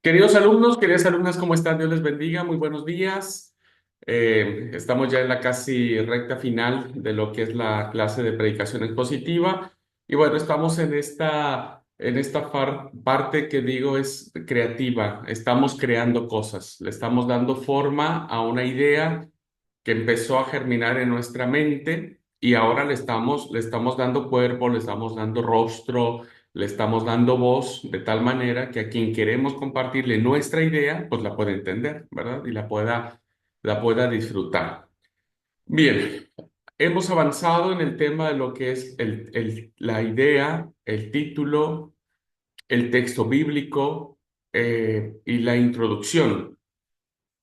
Queridos alumnos, queridas alumnas, ¿cómo están? Dios les bendiga, muy buenos días. Estamos ya en la casi recta final de lo que es la clase de predicación expositiva. Y bueno, estamos en esta parte que digo es creativa. Estamos creando cosas, le estamos dando forma a una idea que empezó a germinar en nuestra mente y ahora le estamos dando cuerpo, le estamos dando rostro, le estamos dando voz de tal manera que a quien queremos compartirle nuestra idea, pues la pueda entender, ¿verdad? Y la pueda disfrutar. Bien, hemos avanzado en el tema de lo que es la idea, el título, el texto bíblico y la introducción.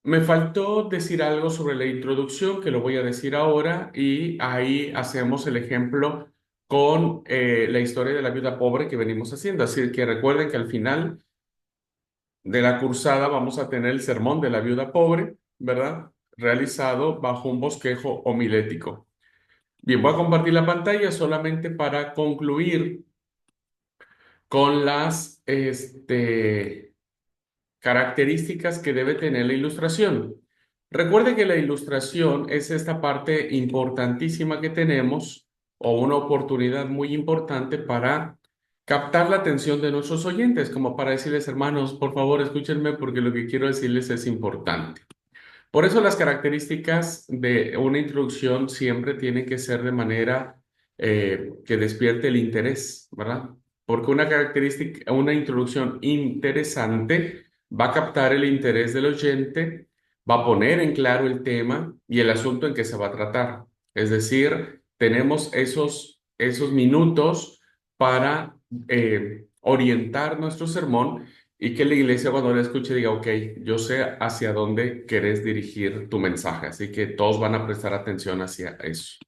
Me faltó decir algo sobre la introducción, que lo voy a decir ahora, y ahí hacemos el ejemplo con la historia de la viuda pobre que venimos haciendo. Así que recuerden que al final de la cursada vamos a tener el sermón de la viuda pobre, ¿verdad? Realizado bajo un bosquejo homilético. Bien, voy a compartir la pantalla solamente para concluir con las características que debe tener la ilustración. Recuerde que la ilustración es esta parte importantísima que tenemos o una oportunidad muy importante para captar la atención de nuestros oyentes, como para decirles, hermanos, por favor, escúchenme porque lo que quiero decirles es importante. Por eso las características de una introducción siempre tienen que ser de manera que despierte el interés, ¿verdad? Porque una característica, una introducción interesante va a captar el interés del oyente, va a poner en claro el tema y el asunto en que se va a tratar. Es decir, tenemos esos minutos para orientar nuestro sermón y que la iglesia cuando la escuche diga, ok, yo sé hacia dónde querés dirigir tu mensaje, así que todos van a prestar atención hacia eso.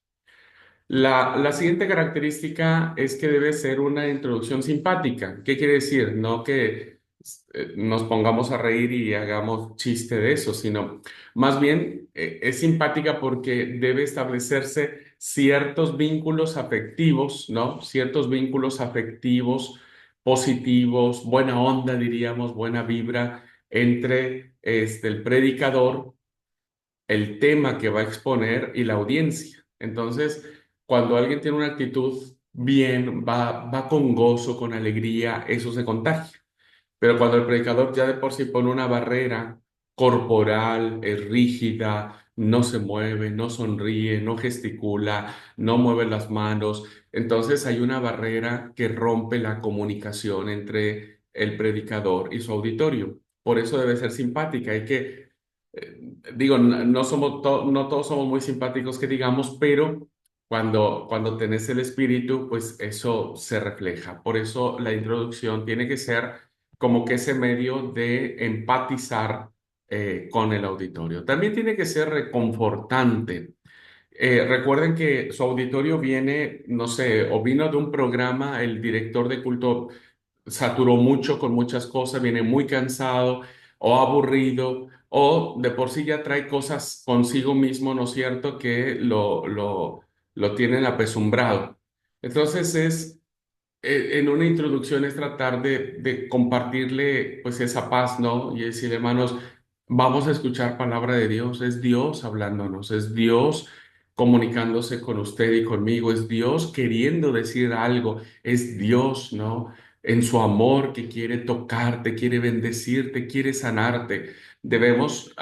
La siguiente característica es que debe ser una introducción simpática. ¿Qué quiere decir? No que nos pongamos a reír y hagamos chiste de eso, sino más bien es simpática porque debe establecerse ciertos vínculos afectivos, ¿no? Ciertos vínculos afectivos positivos, buena onda, diríamos, buena vibra entre el predicador, el tema que va a exponer y la audiencia. Entonces, cuando alguien tiene una actitud bien, va con gozo, con alegría, eso se contagia. Pero cuando el predicador ya de por sí pone una barrera corporal, es rígida, no se mueve, no sonríe, no gesticula, no mueve las manos, entonces hay una barrera que rompe la comunicación entre el predicador y su auditorio. Por eso debe ser simpática. Hay que, digo, no todos somos muy simpáticos que digamos, pero cuando tenés el espíritu, pues eso se refleja. Por eso la introducción tiene que ser como que ese medio de empatizar con el auditorio. También tiene que ser reconfortante. Recuerden que su auditorio viene, no sé, o vino de un programa, el director de culto saturó mucho con muchas cosas, viene muy cansado o aburrido o de por sí ya trae cosas consigo mismo, ¿no es cierto?, que lo tienen apesumbrado. Entonces en una introducción es tratar de compartirle pues esa paz, ¿no? Y decir, hermanos, vamos a escuchar palabra de Dios, es Dios hablándonos, es Dios comunicándose con usted y conmigo, es Dios queriendo decir algo, es Dios, ¿no? En su amor que quiere tocarte, quiere bendecirte, quiere sanarte. Debemos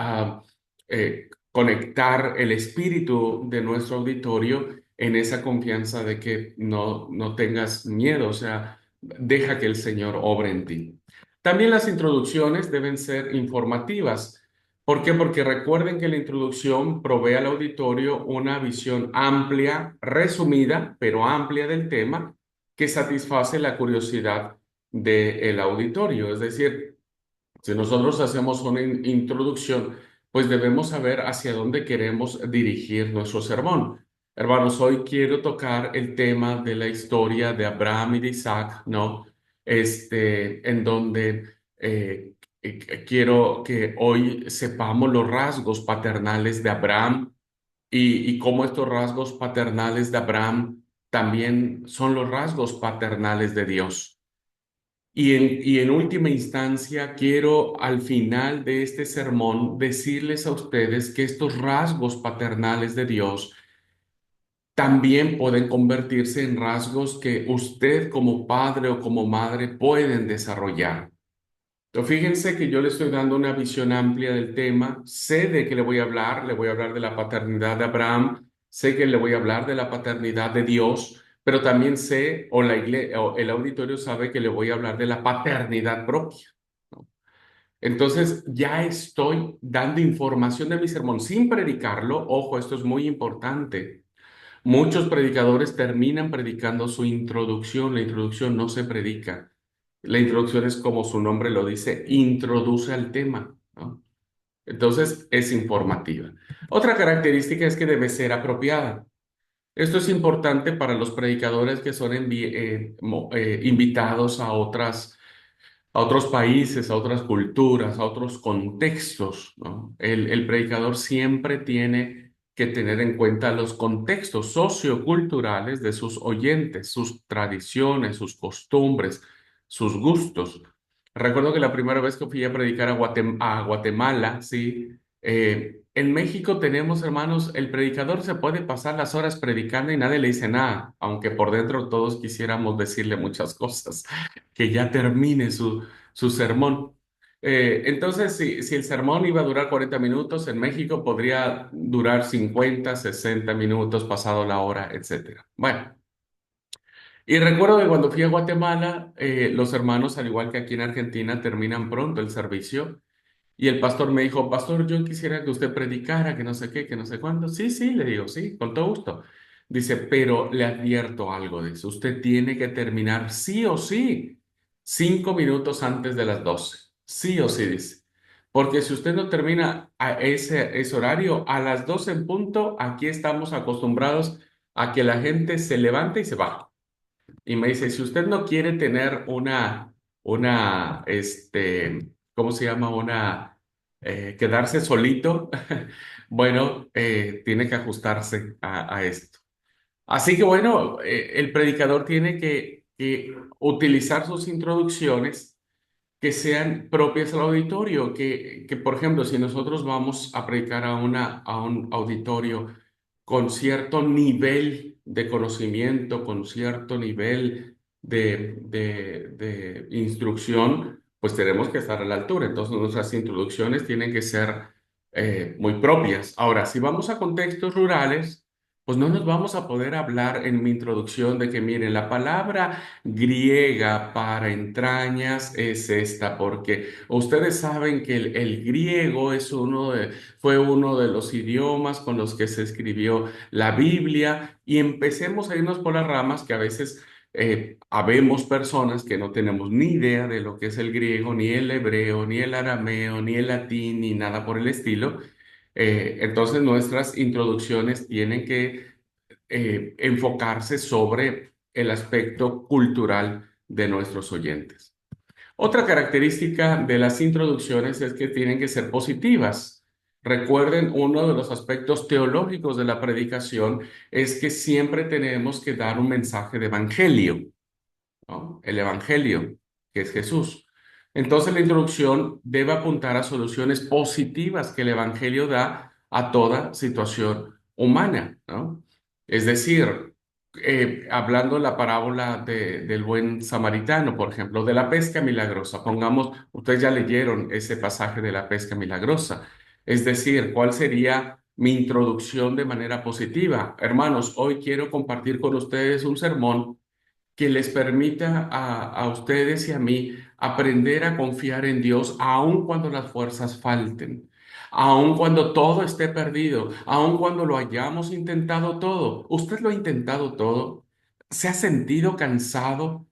conectar el espíritu de nuestro auditorio en esa confianza de que no tengas miedo, o sea, deja que el Señor obre en ti. También las introducciones deben ser informativas. ¿Por qué? Porque recuerden que la introducción provee al auditorio una visión amplia, resumida, pero amplia del tema, que satisface la curiosidad del auditorio. Es decir, si nosotros hacemos una introducción, pues debemos saber hacia dónde queremos dirigir nuestro sermón. Hermanos, hoy quiero tocar el tema de la historia de Abraham y de Isaac, ¿no? En donde quiero que hoy sepamos los rasgos paternales de Abraham y cómo estos rasgos paternales de Abraham también son los rasgos paternales de Dios. Y en última instancia, quiero al final de este sermón decirles a ustedes que estos rasgos paternales de Dios también pueden convertirse en rasgos que usted como padre o como madre pueden desarrollar. Pero fíjense que yo le estoy dando una visión amplia del tema, sé de qué le voy a hablar de la paternidad de Abraham, sé que le voy a hablar de la paternidad de Dios, pero también sé, o la iglesia, o el auditorio sabe que le voy a hablar de la paternidad propia, ¿no? Entonces ya estoy dando información de mi sermón sin predicarlo. Ojo, esto es muy importante. Muchos predicadores terminan predicando su introducción. La introducción no se predica. La introducción es como su nombre lo dice, introduce al tema, ¿no? Entonces es informativa. Otra característica es que debe ser apropiada. Esto es importante para los predicadores que son invitados a otros países, a otras culturas, a otros contextos, ¿no? El predicador siempre tiene que tener en cuenta los contextos socioculturales de sus oyentes, sus tradiciones, sus costumbres, sus gustos. Recuerdo que la primera vez que fui a predicar a Guatemala, sí, en México tenemos, hermanos, el predicador se puede pasar las horas predicando y nadie le dice nada, aunque por dentro todos quisiéramos decirle muchas cosas, que ya termine su sermón. Entonces, si el sermón iba a durar 40 minutos, en México podría durar 50, 60 minutos, pasado la hora, etcétera. Bueno, y recuerdo que cuando fui a Guatemala, los hermanos, al igual que aquí en Argentina, terminan pronto el servicio. Y el pastor me dijo, pastor, yo quisiera que usted predicara, que no sé qué, que no sé cuándo. Sí, sí, le digo, sí, con todo gusto. Dice, pero le advierto algo de eso. Usted tiene que terminar sí o sí, 5 minutos antes de las 12. Sí o sí, dice. Porque si usted no termina a ese horario, a las 12 en punto, aquí estamos acostumbrados a que la gente se levante y se va. Y me dice, si usted no quiere tener ¿cómo se llama? Quedarse solito, bueno, tiene que ajustarse a esto. Así que bueno, el predicador tiene que utilizar sus introducciones que sean propias al auditorio, por ejemplo, si nosotros vamos a predicar a un auditorio con cierto nivel de conocimiento, con cierto nivel de instrucción, pues tenemos que estar a la altura. Entonces nuestras introducciones tienen que ser muy propias. Ahora, si vamos a contextos rurales, pues no nos vamos a poder hablar en mi introducción de que, miren, la palabra griega para entrañas es esta, porque ustedes saben que el griego fue uno de los idiomas con los que se escribió la Biblia, y empecemos a irnos por las ramas que a veces habemos personas que no tenemos ni idea de lo que es el griego, ni el hebreo, ni el arameo, ni el latín, ni nada por el estilo. Entonces nuestras introducciones tienen que enfocarse sobre el aspecto cultural de nuestros oyentes. Otra característica de las introducciones es que tienen que ser positivas. Recuerden, uno de los aspectos teológicos de la predicación es que siempre tenemos que dar un mensaje de evangelio, ¿no? El evangelio, que es Jesús. Entonces la introducción debe apuntar a soluciones positivas que el evangelio da a toda situación humana, ¿no? Es decir, hablando la parábola del buen samaritano, por ejemplo, de la pesca milagrosa, pongamos, ustedes ya leyeron ese pasaje de la pesca milagrosa. Es decir, ¿cuál sería mi introducción de manera positiva? Hermanos, hoy quiero compartir con ustedes un sermón que les permita a ustedes y a mí aprender a confiar en Dios aun cuando las fuerzas falten, aun cuando todo esté perdido, aun cuando lo hayamos intentado todo. ¿Usted lo ha intentado todo? ¿Se ha sentido cansado?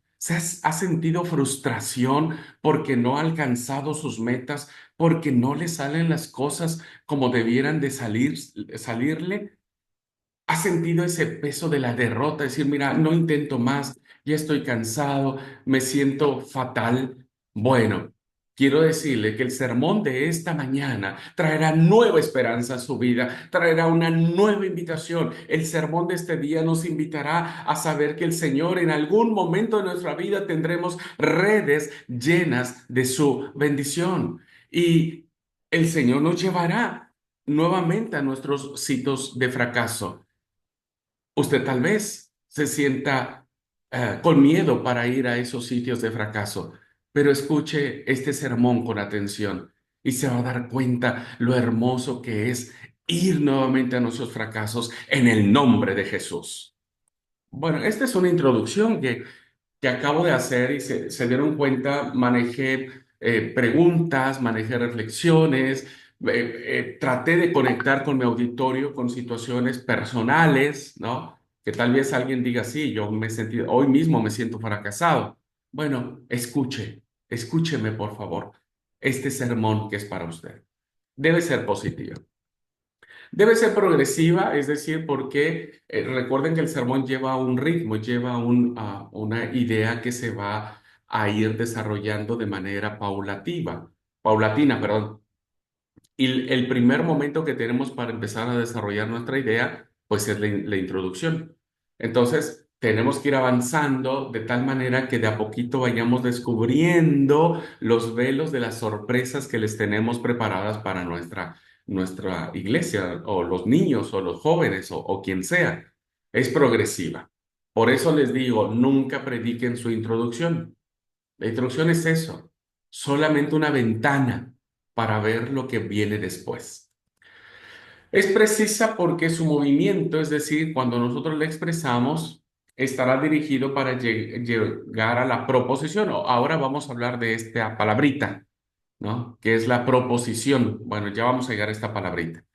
¿Ha sentido frustración porque no ha alcanzado sus metas, porque no le salen las cosas como debieran de salirle? ¿Has sentido ese peso de la derrota? Decir, mira, no intento más, ya estoy cansado, me siento fatal. Bueno. quiero decirle que el sermón de esta mañana traerá nueva esperanza a su vida, traerá una nueva invitación. El sermón de este día nos invitará a saber que el Señor en algún momento de nuestra vida tendremos redes llenas de su bendición. Y el Señor nos llevará nuevamente a nuestros sitios de fracaso. Usted tal vez se sienta con miedo para ir a esos sitios de fracaso, pero escuche este sermón con atención y se va a dar cuenta lo hermoso que es ir nuevamente a nuestros fracasos en el nombre de Jesús. Bueno, esta es una introducción que acabo de hacer y se dieron cuenta, manejé preguntas, manejé reflexiones, traté de conectar con mi auditorio con situaciones personales, ¿no? Que tal vez alguien diga, sí, yo me sentí, hoy mismo me siento fracasado. Bueno, escúcheme por favor, este sermón que es para usted. Debe ser positivo. Debe ser progresiva, es decir, porque recuerden que el sermón lleva un ritmo, lleva una idea que se va a ir desarrollando de manera paulatina, perdón. Y el primer momento que tenemos para empezar a desarrollar nuestra idea, pues es la introducción. Entonces, tenemos que ir avanzando de tal manera que de a poquito vayamos descubriendo los velos de las sorpresas que les tenemos preparadas para nuestra iglesia, o los niños, o los jóvenes, o quien sea. Es progresiva. Por eso les digo, nunca prediquen su introducción. La introducción es eso, solamente una ventana para ver lo que viene después. Es precisa porque su movimiento, es decir, cuando nosotros le expresamos, estará dirigido para llegar a la proposición. Ahora vamos a hablar de esta palabrita, ¿no? Que es la proposición. Bueno, ya vamos a llegar a esta palabrita.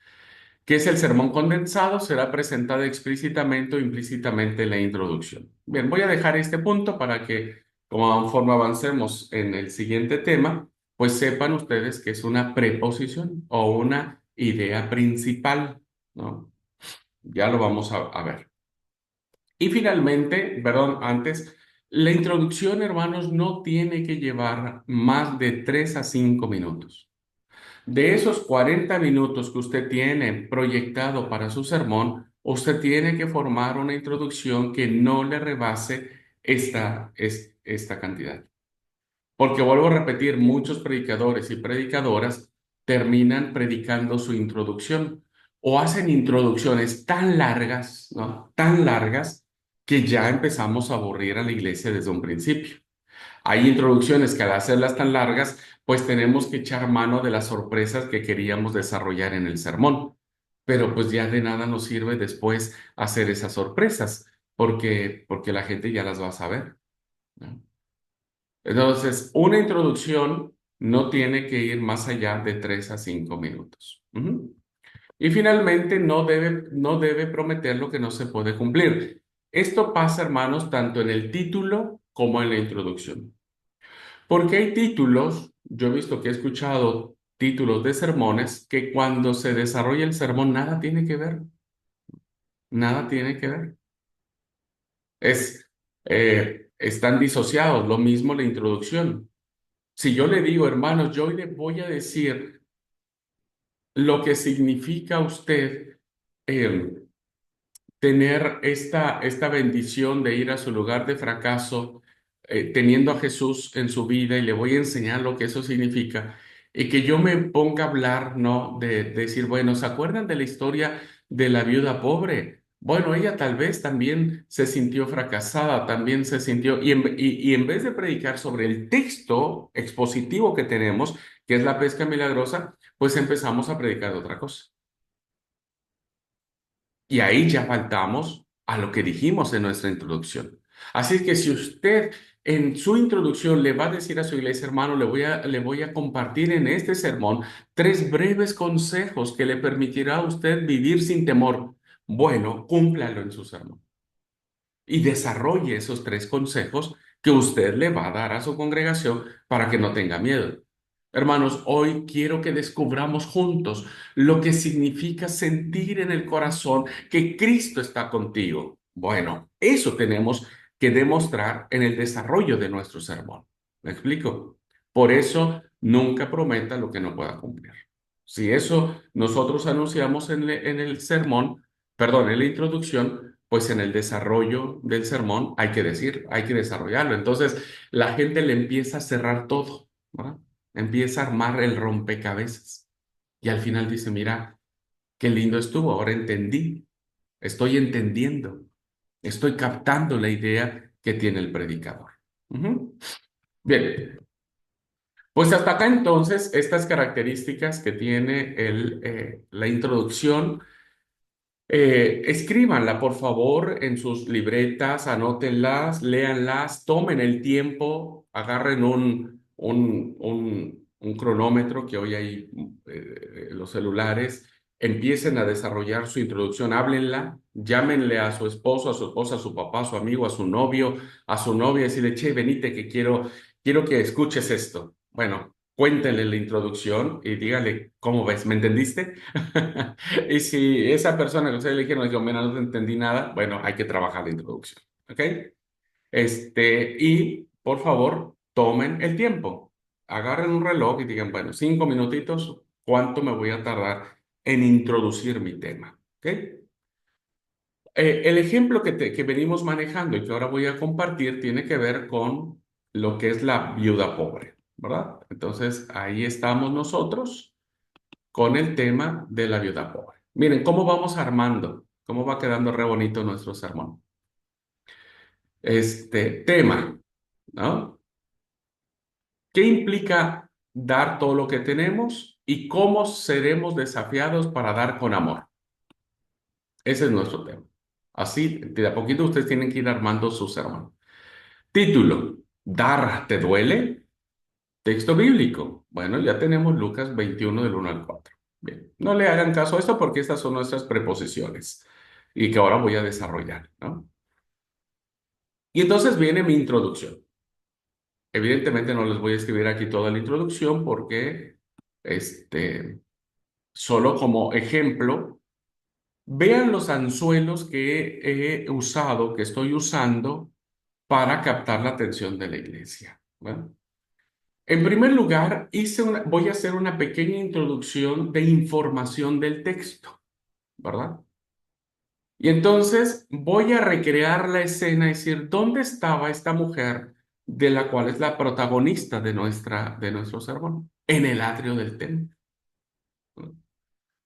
¿Qué es el sermón condensado? Será presentado explícitamente o implícitamente en la introducción. Bien, voy a dejar este punto para que, conforme avancemos en el siguiente tema, pues sepan ustedes que es una preposición o una idea principal, ¿no? Ya lo vamos a ver. Y finalmente, perdón, antes, la introducción, hermanos, no tiene que llevar más de 3 a 5 minutos. De esos 40 minutos que usted tiene proyectado para su sermón, usted tiene que formar una introducción que no le rebase esta cantidad. Porque vuelvo a repetir, muchos predicadores y predicadoras terminan predicando su introducción o hacen introducciones tan largas, ¿no? Tan largas que ya empezamos a aburrir a la iglesia desde un principio. Hay introducciones que al hacerlas tan largas, pues tenemos que echar mano de las sorpresas que queríamos desarrollar en el sermón. Pero pues ya de nada nos sirve después hacer esas sorpresas, porque la gente ya las va a saber, ¿no? Entonces, una introducción no tiene que ir más allá de 3 a 5 minutos. Ujú. Y finalmente, no debe prometer lo que no se puede cumplir. Esto pasa, hermanos, tanto en el título como en la introducción. Porque hay títulos, yo he visto que he escuchado títulos de sermones que cuando se desarrolla el sermón nada tiene que ver, nada tiene que ver. Están disociados, lo mismo la introducción. Si yo le digo, hermanos, yo hoy le voy a decir lo que significa usted eh, tener esta bendición de ir a su lugar de fracaso, teniendo a Jesús en su vida y le voy a enseñar lo que eso significa, y que yo me ponga a hablar, ¿no? De decir, bueno, ¿se acuerdan de la historia de la viuda pobre? Bueno, ella tal vez también se sintió fracasada, también se sintió, y en vez de predicar sobre el texto expositivo que tenemos, que es la pesca milagrosa, pues empezamos a predicar de otra cosa. Y ahí ya faltamos a lo que dijimos en nuestra introducción. Así que si usted en su introducción le va a decir a su iglesia, hermano, le voy a compartir en este sermón 3 breves consejos que le permitirá a usted vivir sin temor. Bueno, cúmplalo en su sermón y desarrolle esos 3 consejos que usted le va a dar a su congregación para que no tenga miedo. Hermanos, hoy quiero que descubramos juntos lo que significa sentir en el corazón que Cristo está contigo. Bueno, eso tenemos que demostrar en el desarrollo de nuestro sermón. ¿Me explico? Por eso, nunca prometa lo que no pueda cumplir. Si eso nosotros anunciamos en el sermón, perdón, en la introducción, pues en el desarrollo del sermón hay que decir, hay que desarrollarlo. Entonces, la gente le empieza a cerrar todo, ¿verdad? Empieza a armar el rompecabezas. Y al final dice, mira, qué lindo estuvo, ahora entendí, estoy entendiendo, estoy captando la idea que tiene el predicador. Ujú. Bien, pues hasta acá entonces estas características que tiene la introducción, escríbanla por favor en sus libretas, anótenlas, léanlas, tomen el tiempo, agarren un cronómetro que hoy hay en los celulares, empiecen a desarrollar su introducción, háblenla, llámenle a su esposo, a su esposa, a su papá, a su amigo, a su novio, a su novia, y decirle, che, venite que quiero que escuches esto. Bueno, cuéntenle la introducción y dígale, ¿cómo ves? ¿Me entendiste? Y si esa persona que ustedes le dijeron, dijo, mira, no te entendí nada, bueno, hay que trabajar la introducción. ¿Ok? Y por favor, tomen el tiempo. Agarren un reloj y digan, bueno, 5 minutitos, ¿cuánto me voy a tardar en introducir mi tema? ¿Ok? El ejemplo que venimos manejando y que ahora voy a compartir tiene que ver con lo que es la viuda pobre, ¿verdad? Entonces, ahí estamos nosotros con el tema de la viuda pobre. Miren, ¿cómo vamos armando? ¿Cómo va quedando re bonito nuestro sermón? Tema, ¿no? ¿Qué implica dar todo lo que tenemos y cómo seremos desafiados para dar con amor? Ese es nuestro tema. Así, de a poquito ustedes tienen que ir armando su sermón. Título, ¿dar te duele? Texto bíblico. Bueno, ya tenemos Lucas 21 del 1 al 4. Bien, no le hagan caso a esto porque estas son nuestras preposiciones y que ahora voy a desarrollar, ¿no? Y entonces viene mi introducción. Evidentemente no les voy a escribir aquí toda la introducción porque, este, solo como ejemplo, vean los anzuelos que he usado, que estoy usando para captar la atención de la iglesia. ¿Bueno? En primer lugar, voy a hacer una pequeña introducción de información del texto, ¿verdad? Y entonces voy a recrear la escena y decir, ¿dónde estaba esta mujer de la cual es la protagonista de nuestro sermón? En el atrio del templo.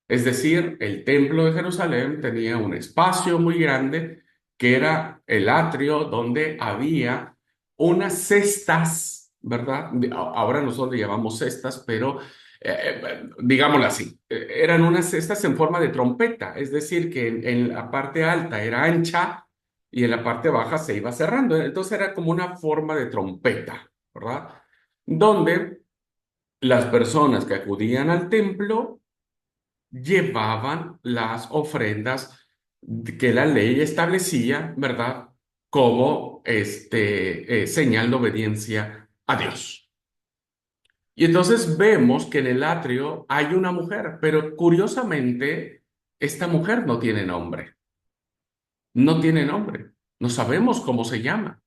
Es decir, el templo de Jerusalén tenía un espacio muy grande que era el atrio donde había unas cestas, ¿verdad? Ahora nosotros le llamamos cestas, pero digámoslo así, eran unas cestas en forma de trompeta, es decir, que en la parte alta era ancha y en la parte baja se iba cerrando. Entonces era como una forma de trompeta, ¿verdad? Donde las personas que acudían al templo llevaban las ofrendas que la ley establecía, ¿verdad? Como señal de obediencia a Dios. Y entonces vemos que en el atrio hay una mujer, pero curiosamente esta mujer no tiene nombre. No tiene nombre. No sabemos cómo se llama.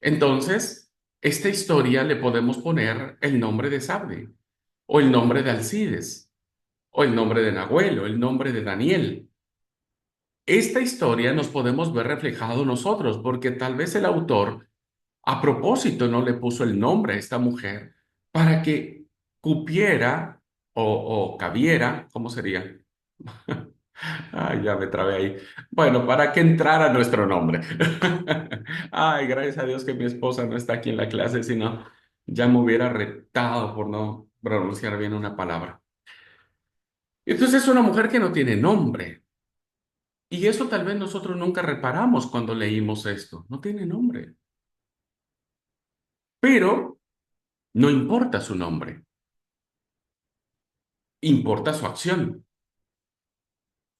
Entonces, esta historia le podemos poner el nombre de Sabdi, o el nombre de Alcides, o el nombre de Nahuel, o el nombre de Daniel. Esta historia nos podemos ver reflejado nosotros, porque tal vez el autor a propósito no le puso el nombre a esta mujer para que cupiera o cabiera, ¿cómo sería? Ay, ya me trabé ahí. Bueno, para que entrara nuestro nombre. Ay, gracias a Dios que mi esposa no está aquí en la clase, sino ya me hubiera retado por no pronunciar bien una palabra. Entonces es una mujer que no tiene nombre. Y eso tal vez nosotros nunca reparamos cuando leímos esto. No tiene nombre. Pero no importa su nombre, importa su acción.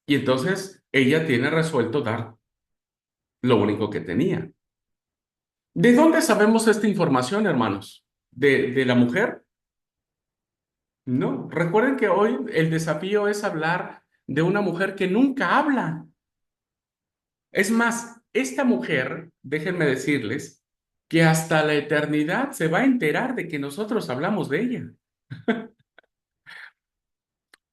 Y entonces ella tiene resuelto dar lo único que tenía. ¿De dónde sabemos esta información, hermanos? ¿De la mujer? No. Recuerden que hoy el desafío es hablar de una mujer que nunca habla. Es más, esta mujer, déjenme decirles, que hasta la eternidad se va a enterar de que nosotros hablamos de ella,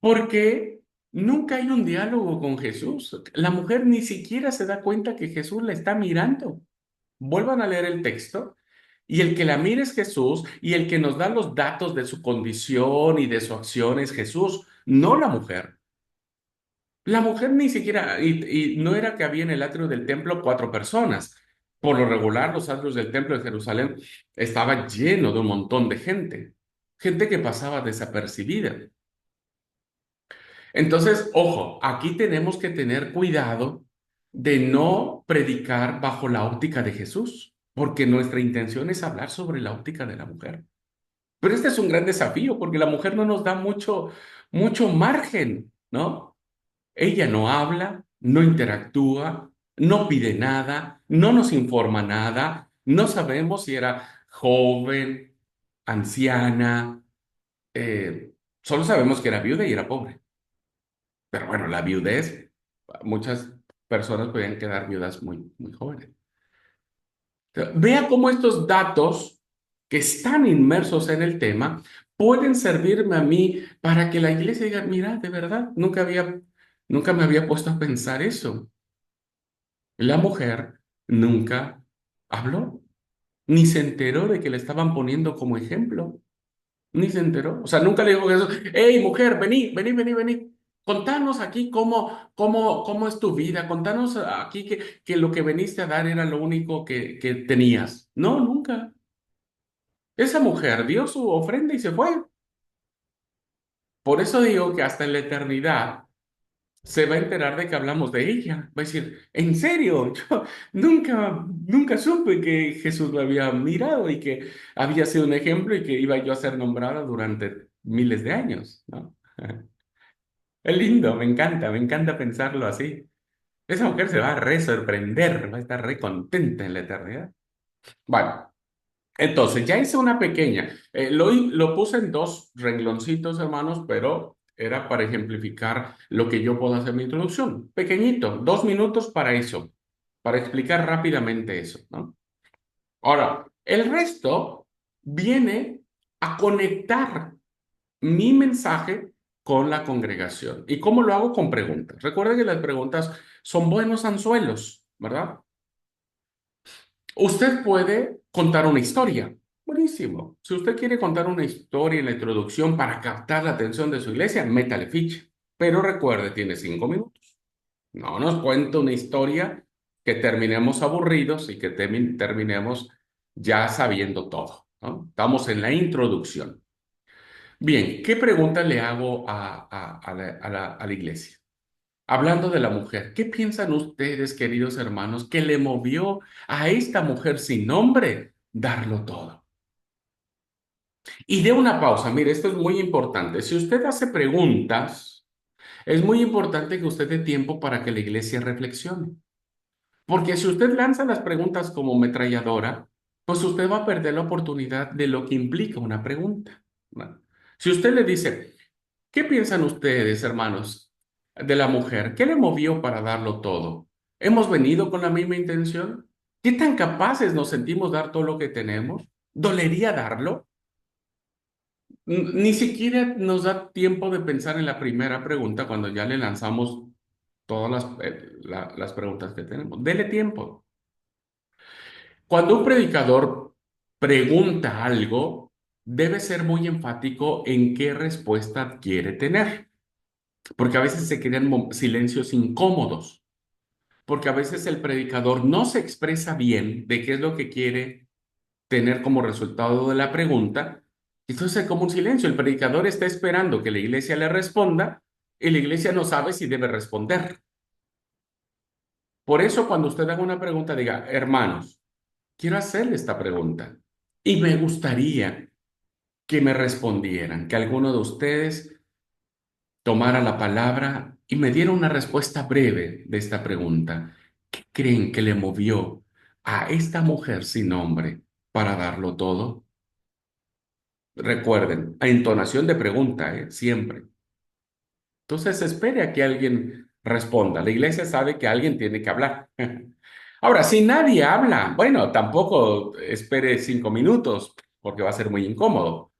porque nunca hay un diálogo con Jesús. La mujer ni siquiera se da cuenta que Jesús la está mirando. Vuelvan a leer el texto. Y el que la mire es Jesús, y el que nos da los datos de su condición y de su acción es Jesús, no la mujer. La mujer ni siquiera, y no era que había en el atrio del templo 4 personas. Por lo regular, los atrios del templo de Jerusalén estaban llenos de un montón de gente que pasaba desapercibida. Entonces, ojo, aquí tenemos que tener cuidado de no predicar bajo la óptica de Jesús, porque nuestra intención es hablar sobre la óptica de la mujer. Pero este es un gran desafío, porque la mujer no nos da mucho margen, ¿no? Ella no habla, no interactúa, no pide nada, no nos informa nada, no sabemos si era joven, anciana, eh, solo sabemos que era viuda y era pobre. Pero bueno, la viudez, muchas personas podían quedar viudas muy jóvenes. Vea cómo estos datos que están inmersos en el tema pueden servirme a mí para que la iglesia diga, mira, de verdad, nunca me había puesto a pensar eso. La mujer nunca habló, ni se enteró de que le estaban poniendo como ejemplo. Ni se enteró. O sea, nunca le dijo Jesús, hey, mujer, vení. Contanos aquí cómo es tu vida. Contanos aquí que lo que veniste a dar era lo único que tenías. No, nunca. Esa mujer dio su ofrenda y se fue. Por eso digo que hasta en la eternidad se va a enterar de que hablamos de ella. Va a decir, ¿en serio? Yo nunca supe que Jesús lo había mirado y que había sido un ejemplo y que iba yo a ser nombrada durante miles de años, ¿no? Es lindo, me encanta pensarlo así. Esa mujer se va a re sorprender, va a estar re contenta en la eternidad. Bueno, entonces ya hice una pequeña, lo puse en 2 rengloncitos, hermanos, pero era para ejemplificar lo que yo puedo hacer en mi introducción. Pequeñito, 2 minutos para eso, para explicar rápidamente eso, ¿no? Ahora, el resto viene a conectar mi mensaje con la congregación. ¿Y cómo lo hago? Con preguntas. Recuerden que las preguntas son buenos anzuelos, ¿verdad? Usted puede contar una historia. Buenísimo. Si usted quiere contar una historia en la introducción para captar la atención de su iglesia, métale ficha. Pero recuerde, tiene 5 minutos. No nos cuente una historia que terminemos aburridos y que terminemos ya sabiendo todo, ¿no? Estamos en la introducción. Bien, ¿qué pregunta le hago a la iglesia? Hablando de la mujer, ¿qué piensan ustedes, queridos hermanos, que le movió a esta mujer sin nombre darlo todo? Y de una pausa, mire, esto es muy importante. Si usted hace preguntas, es muy importante que usted dé tiempo para que la iglesia reflexione. Porque si usted lanza las preguntas como metralladora, pues usted va a perder la oportunidad de lo que implica una pregunta, ¿no? Si usted le dice, ¿qué piensan ustedes, hermanos, de la mujer? ¿Qué le movió para darlo todo? ¿Hemos venido con la misma intención? ¿Qué tan capaces nos sentimos dar todo lo que tenemos? ¿Dolería darlo? Ni siquiera nos da tiempo de pensar en la primera pregunta cuando ya le lanzamos todas las preguntas que tenemos. Dele tiempo. Cuando un predicador pregunta algo, debe ser muy enfático en qué respuesta quiere tener. Porque a veces se crean silencios incómodos, porque a veces el predicador no se expresa bien de qué es lo que quiere tener como resultado de la pregunta, entonces es como un silencio, el predicador está esperando que la iglesia le responda y la iglesia no sabe si debe responder. Por eso cuando usted haga una pregunta, diga, hermanos, quiero hacerle esta pregunta y me gustaría que me respondieran, que alguno de ustedes tomara la palabra y me diera una respuesta breve de esta pregunta. ¿Qué creen que le movió a esta mujer sin nombre para darlo todo? Recuerden, a entonación de pregunta, ¿eh? Siempre. Entonces espere a que alguien responda. La iglesia sabe que alguien tiene que hablar. Ahora, si nadie habla, bueno, tampoco espere 5 minutos, porque va a ser muy incómodo.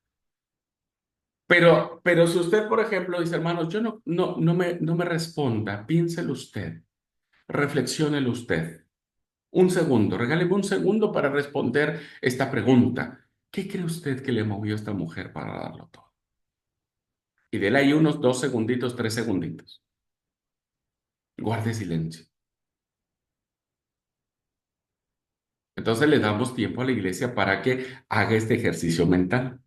Pero si usted, por ejemplo, dice, hermano, yo no me responda, piénselo usted, reflexiónelo usted. Un segundo, regáleme un segundo para responder esta pregunta. ¿Qué cree usted que le movió a esta mujer para darlo todo? Y déle ahí unos 2 segunditos, 3 segunditos. Guarde silencio. Entonces le damos tiempo a la iglesia para que haga este ejercicio mental.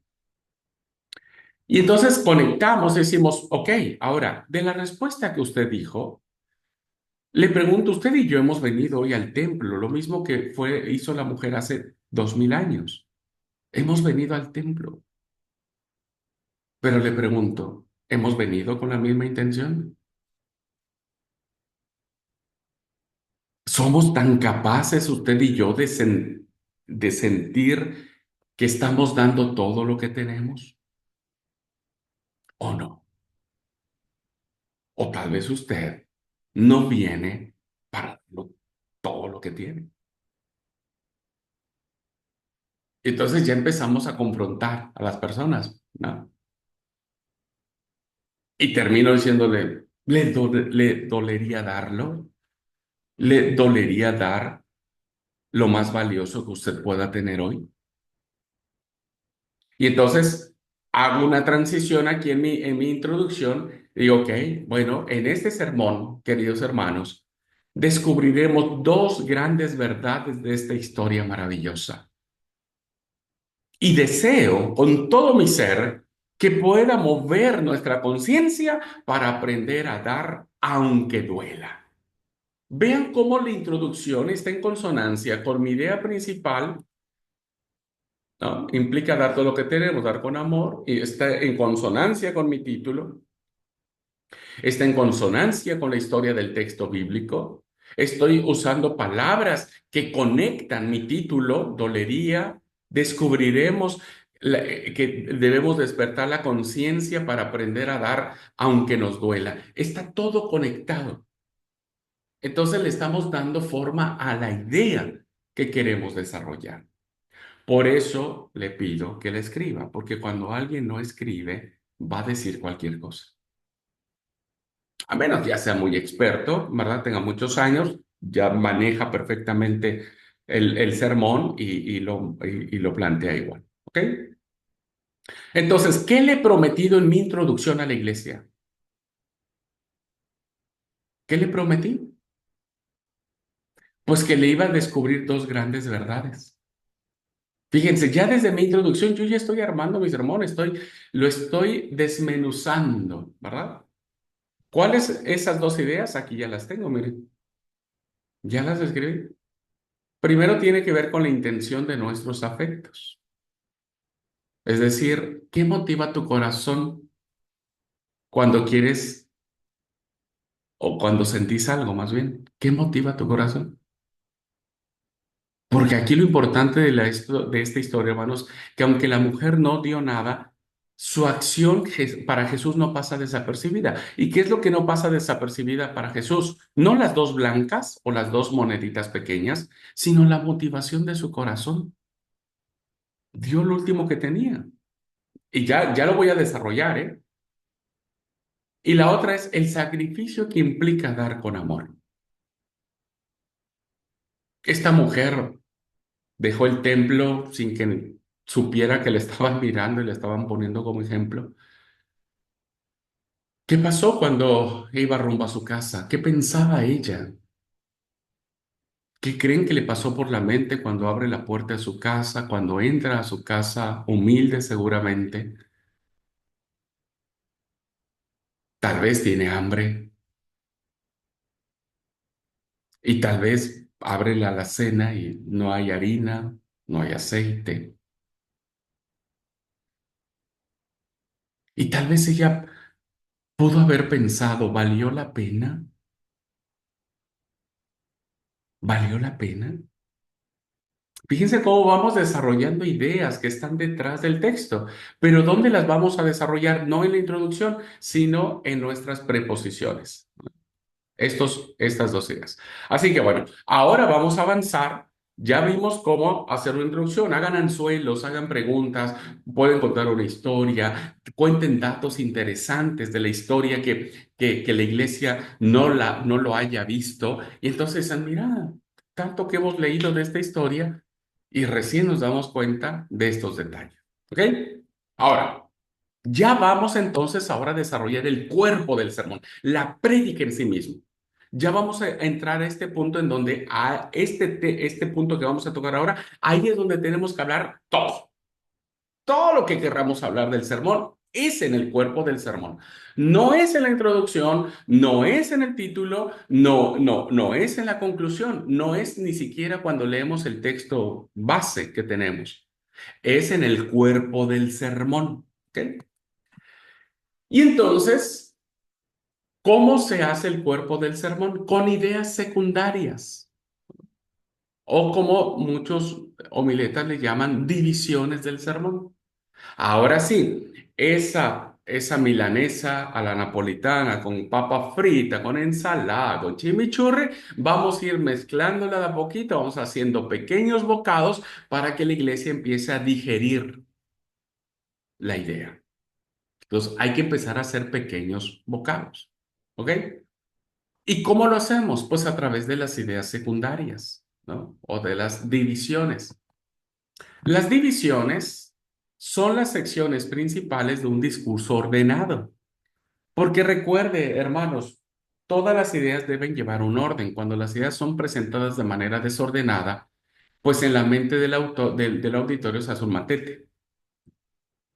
Y entonces conectamos, decimos, ok, ahora, de la respuesta que usted dijo, le pregunto, usted y yo hemos venido hoy al templo, lo mismo que hizo la mujer hace 2000 años. Hemos venido al templo, pero le pregunto, ¿hemos venido con la misma intención? ¿Somos tan capaces usted y yo de sentir que estamos dando todo lo que tenemos o no? O tal vez usted no viene para todo lo que tiene. Entonces ya empezamos a confrontar a las personas, ¿no? Y termino diciéndole, ¿le dolería darlo? ¿Le dolería dar lo más valioso que usted pueda tener hoy? Y entonces hago una transición aquí en mi introducción. Digo, ok, bueno, en este sermón, queridos hermanos, descubriremos dos grandes verdades de esta historia maravillosa. Y deseo con todo mi ser que pueda mover nuestra conciencia para aprender a dar aunque duela. Vean cómo la introducción está en consonancia con mi idea principal, ¿no? Implica dar todo lo que tenemos, dar con amor, y está en consonancia con mi título, está en consonancia con la historia del texto bíblico. Estoy usando palabras que conectan mi título, dolería, descubriremos que debemos despertar la conciencia para aprender a dar aunque nos duela. Está todo conectado. Entonces le estamos dando forma a la idea que queremos desarrollar. Por eso le pido que le escriba, porque cuando alguien no escribe, va a decir cualquier cosa. A menos que ya sea muy experto, ¿verdad? Tenga muchos años, ya maneja perfectamente el sermón y lo plantea igual. ¿Ok? Entonces, ¿qué le he prometido en mi introducción a la iglesia? ¿Qué le prometí? Pues que le iba a descubrir dos grandes verdades. Fíjense, ya desde mi introducción yo ya estoy armando mi sermón, lo estoy desmenuzando, ¿verdad? ¿Cuáles esas dos ideas? Aquí ya las tengo, miren, ya las escribí. Primero tiene que ver con la intención de nuestros afectos. Es decir, ¿qué motiva tu corazón cuando quieres o cuando sentís algo más bien? ¿Qué motiva tu corazón? Porque aquí lo importante de esta historia, hermanos, que aunque la mujer no dio nada, su acción para Jesús no pasa desapercibida. ¿Y qué es lo que no pasa desapercibida para Jesús? No las dos blancas o las dos moneditas pequeñas, sino la motivación de su corazón. Dio lo último que tenía. Y ya lo voy a desarrollar, ¿eh? Y la otra es el sacrificio que implica dar con amor. Esta mujer dejó el templo sin que supiera que le estaban mirando y le estaban poniendo como ejemplo. ¿Qué pasó cuando iba rumbo a su casa? ¿Qué pensaba ella? ¿Qué creen que le pasó por la mente cuando abre la puerta de su casa, cuando entra a su casa, humilde seguramente? Tal vez tiene hambre y tal vez abre la alacena y no hay harina, no hay aceite. Y tal vez ella pudo haber pensado, ¿valió la pena? ¿Valió la pena? Fíjense cómo vamos desarrollando ideas que están detrás del texto, pero ¿dónde las vamos a desarrollar? No en la introducción, sino en nuestras preposiciones. estas dos ideas. Así que bueno, ahora vamos a avanzar. Ya vimos cómo hacer una introducción. Hagan anzuelos, hagan preguntas, pueden contar una historia, cuenten datos interesantes de la historia que la iglesia no lo haya visto. Y entonces dicen, mira, tanto que hemos leído de esta historia y recién nos damos cuenta de estos detalles. ¿Ok? Ahora. Ya vamos entonces ahora a desarrollar el cuerpo del sermón, la prédica en sí mismo. Ya vamos a entrar a este punto en donde a este punto que vamos a tocar ahora, ahí es donde tenemos que hablar todo. Todo lo que querramos hablar del sermón es en el cuerpo del sermón. No es en la introducción, no es en el título, no es en la conclusión, no es ni siquiera cuando leemos el texto base que tenemos. Es en el cuerpo del sermón. ¿Ok? Y entonces, ¿cómo se hace el cuerpo del sermón? Con ideas secundarias, o como muchos homiletas le llaman divisiones del sermón. Ahora sí, esa milanesa a la napolitana con papa frita, con ensalada, con chimichurri, vamos a ir mezclándola de a poquito, vamos haciendo pequeños bocados para que la iglesia empiece a digerir la idea. Entonces, hay que empezar a hacer pequeños bocados. ¿Ok? ¿Y cómo lo hacemos? Pues a través de las ideas secundarias, ¿no? O de las divisiones. Las divisiones son las secciones principales de un discurso ordenado. Porque recuerde, hermanos, todas las ideas deben llevar un orden. Cuando las ideas son presentadas de manera desordenada, pues en la mente del auditorio se hace un matete.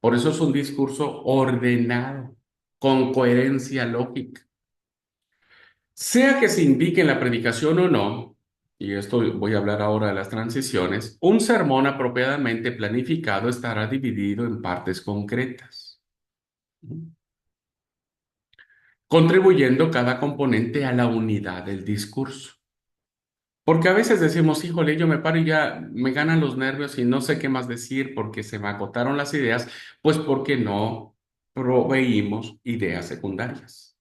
Por eso es un discurso ordenado, con coherencia lógica. Sea que se indique en la predicación o no, y esto voy a hablar ahora de las transiciones, un sermón apropiadamente planificado estará dividido en partes concretas, contribuyendo cada componente a la unidad del discurso. Porque a veces decimos, híjole, yo me paro y ya me ganan los nervios y no sé qué más decir porque se me agotaron las ideas, pues porque no proveímos ideas secundarias.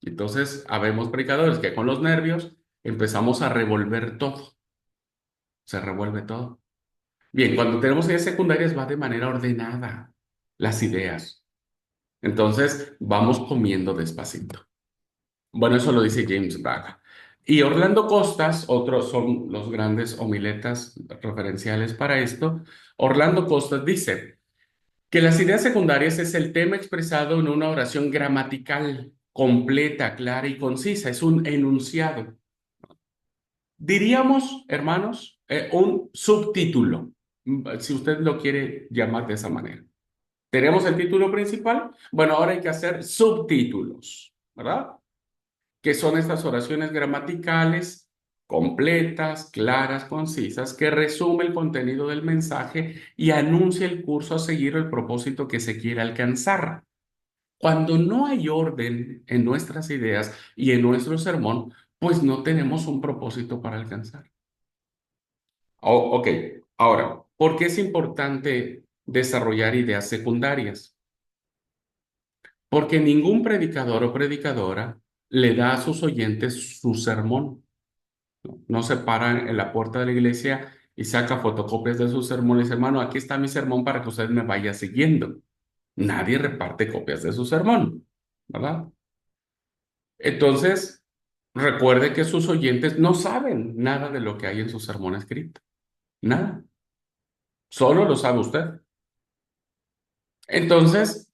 Entonces, habemos predicadores que con los nervios empezamos a revolver todo, se revuelve todo. Bien, cuando tenemos ideas secundarias va de manera ordenada las ideas. Entonces, vamos comiendo despacito. Bueno, eso lo dice James Baga. Y Orlando Costas, otros son los grandes homiletas referenciales para esto. Orlando Costas dice que las ideas secundarias es el tema expresado en una oración gramatical, completa, clara y concisa. Es un enunciado. Diríamos, hermanos, un subtítulo, si usted lo quiere llamar de esa manera. Tenemos el título principal, bueno, ahora hay que hacer subtítulos, ¿verdad? Que son estas oraciones gramaticales completas, claras, concisas, que resume el contenido del mensaje y anuncia el curso a seguir o el propósito que se quiere alcanzar. Cuando no hay orden en nuestras ideas y en nuestro sermón, pues no tenemos un propósito para alcanzar. Ok, ahora, ¿por qué es importante desarrollar ideas secundarias? Porque ningún predicador o predicadora le da a sus oyentes su sermón. No se para en la puerta de la iglesia y saca fotocopias de sus sermones. Hermano, aquí está mi sermón para que usted me vaya siguiendo. Nadie reparte copias de su sermón, ¿verdad? Entonces, recuerde que sus oyentes no saben nada de lo que hay en su sermón escrito. Nada. Solo lo sabe usted. Entonces,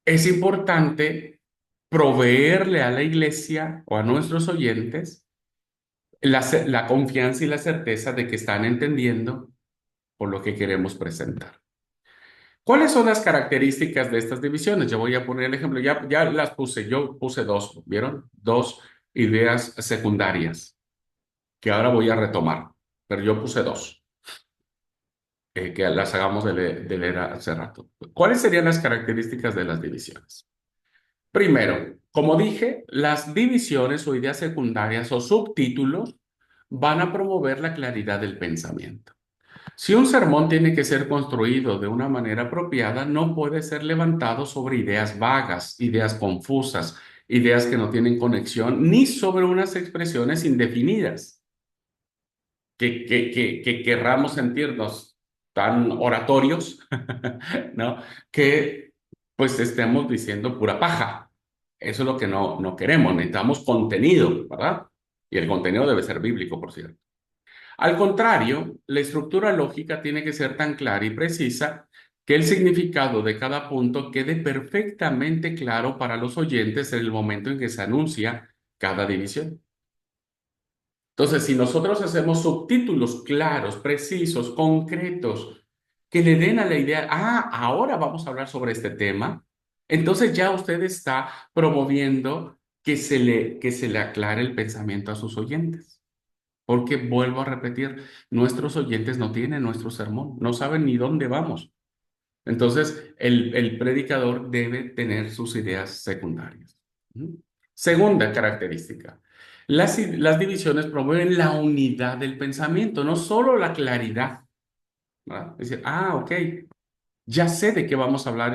es importante proveerle a la iglesia o a nuestros oyentes la confianza y la certeza de que están entendiendo por lo que queremos presentar. ¿Cuáles son las características de estas divisiones? Yo voy a poner el ejemplo, ya las puse, yo puse dos, ¿vieron? Dos ideas secundarias que ahora voy a retomar, pero yo puse dos, que las hagamos de leer hace rato. ¿Cuáles serían las características de las divisiones? Primero, como dije, las divisiones o ideas secundarias o subtítulos van a promover la claridad del pensamiento. Si un sermón tiene que ser construido de una manera apropiada, no puede ser levantado sobre ideas vagas, ideas confusas, ideas que no tienen conexión, ni sobre unas expresiones indefinidas que querramos sentirnos tan oratorios, ¿no? Que pues estemos diciendo pura paja. Eso es lo que no queremos, necesitamos contenido, ¿verdad? Y el contenido debe ser bíblico, por cierto. Al contrario, la estructura lógica tiene que ser tan clara y precisa que el significado de cada punto quede perfectamente claro para los oyentes en el momento en que se anuncia cada división. Entonces, si nosotros hacemos subtítulos claros, precisos, concretos, que le den a la idea, ahora vamos a hablar sobre este tema, entonces ya usted está promoviendo que se le aclare el pensamiento a sus oyentes. Porque vuelvo a repetir, nuestros oyentes no tienen nuestro sermón, no saben ni dónde vamos. Entonces, el predicador debe tener sus ideas secundarias. ¿Mm? Segunda característica, las divisiones promueven la unidad del pensamiento, no solo la claridad. ¿Verdad? Es decir, ok, ya sé de qué vamos a hablar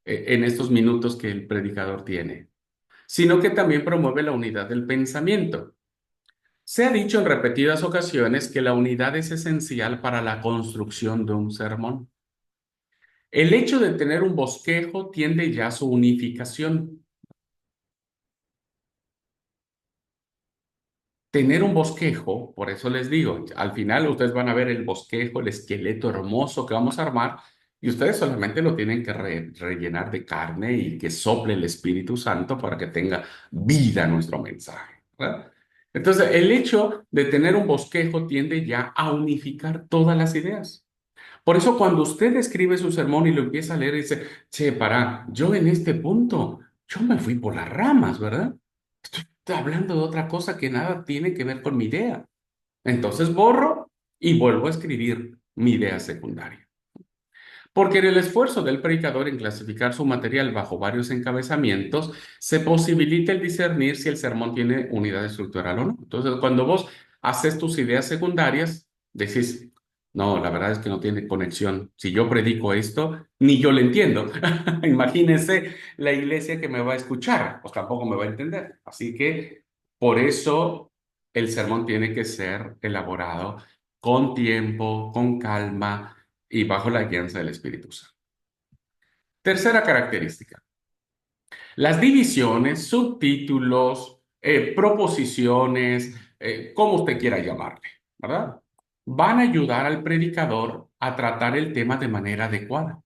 en estos minutos que el predicador tiene, sino que también promueve la unidad del pensamiento. Se ha dicho en repetidas ocasiones que la unidad es esencial para la construcción de un sermón. El hecho de tener un bosquejo tiende ya a su unificación. Tener un bosquejo, por eso les digo, al final ustedes van a ver el bosquejo, el esqueleto hermoso que vamos a armar, y ustedes solamente lo tienen que rellenar de carne y que sople el Espíritu Santo para que tenga vida nuestro mensaje, ¿verdad? Entonces, el hecho de tener un bosquejo tiende ya a unificar todas las ideas. Por eso cuando usted escribe su sermón y lo empieza a leer, dice, che, para, yo en este punto, yo me fui por las ramas, ¿verdad? Estoy hablando de otra cosa que nada tiene que ver con mi idea. Entonces borro y vuelvo a escribir mi idea secundaria. Porque en el esfuerzo del predicador en clasificar su material bajo varios encabezamientos, se posibilita el discernir si el sermón tiene unidad estructural o no. Entonces, cuando vos haces tus ideas secundarias, decís, no, la verdad es que no tiene conexión. Si yo predico esto, ni yo lo entiendo. Imagínense la iglesia que me va a escuchar, pues tampoco me va a entender. Así que por eso el sermón tiene que ser elaborado con tiempo, con calma y bajo la guianza del Espíritu Santo. Tercera característica, las divisiones, subtítulos, proposiciones, como usted quiera llamarle, ¿verdad? Van a ayudar al predicador a tratar el tema de manera adecuada.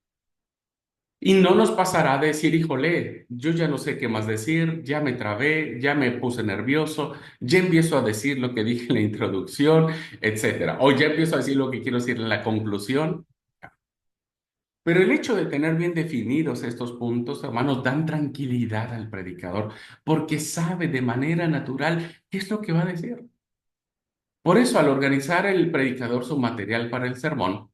Y no nos pasará de decir, híjole, yo ya no sé qué más decir, ya me trabé, ya me puse nervioso, ya empiezo a decir lo que dije en la introducción, etcétera. O ya empiezo a decir lo que quiero decir en la conclusión. Pero el hecho de tener bien definidos estos puntos, hermanos, dan tranquilidad al predicador, porque sabe de manera natural qué es lo que va a decir. Por eso, al organizar el predicador su material para el sermón,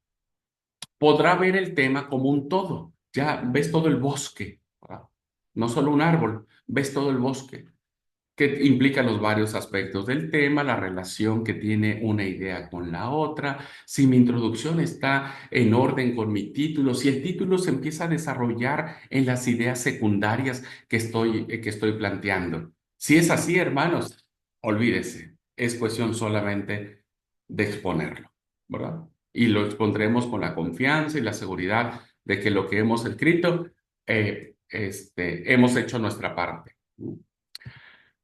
podrá ver el tema como un todo. Ya ves todo el bosque, ¿verdad? No solo un árbol, ves todo el bosque, que implica los varios aspectos del tema, la relación que tiene una idea con la otra, si mi introducción está en orden con mi título, si el título se empieza a desarrollar en las ideas secundarias que estoy planteando. Si es así, hermanos, olvídese, es cuestión solamente de exponerlo, ¿verdad? Y lo expondremos con la confianza y la seguridad de que lo que hemos escrito, hemos hecho nuestra parte.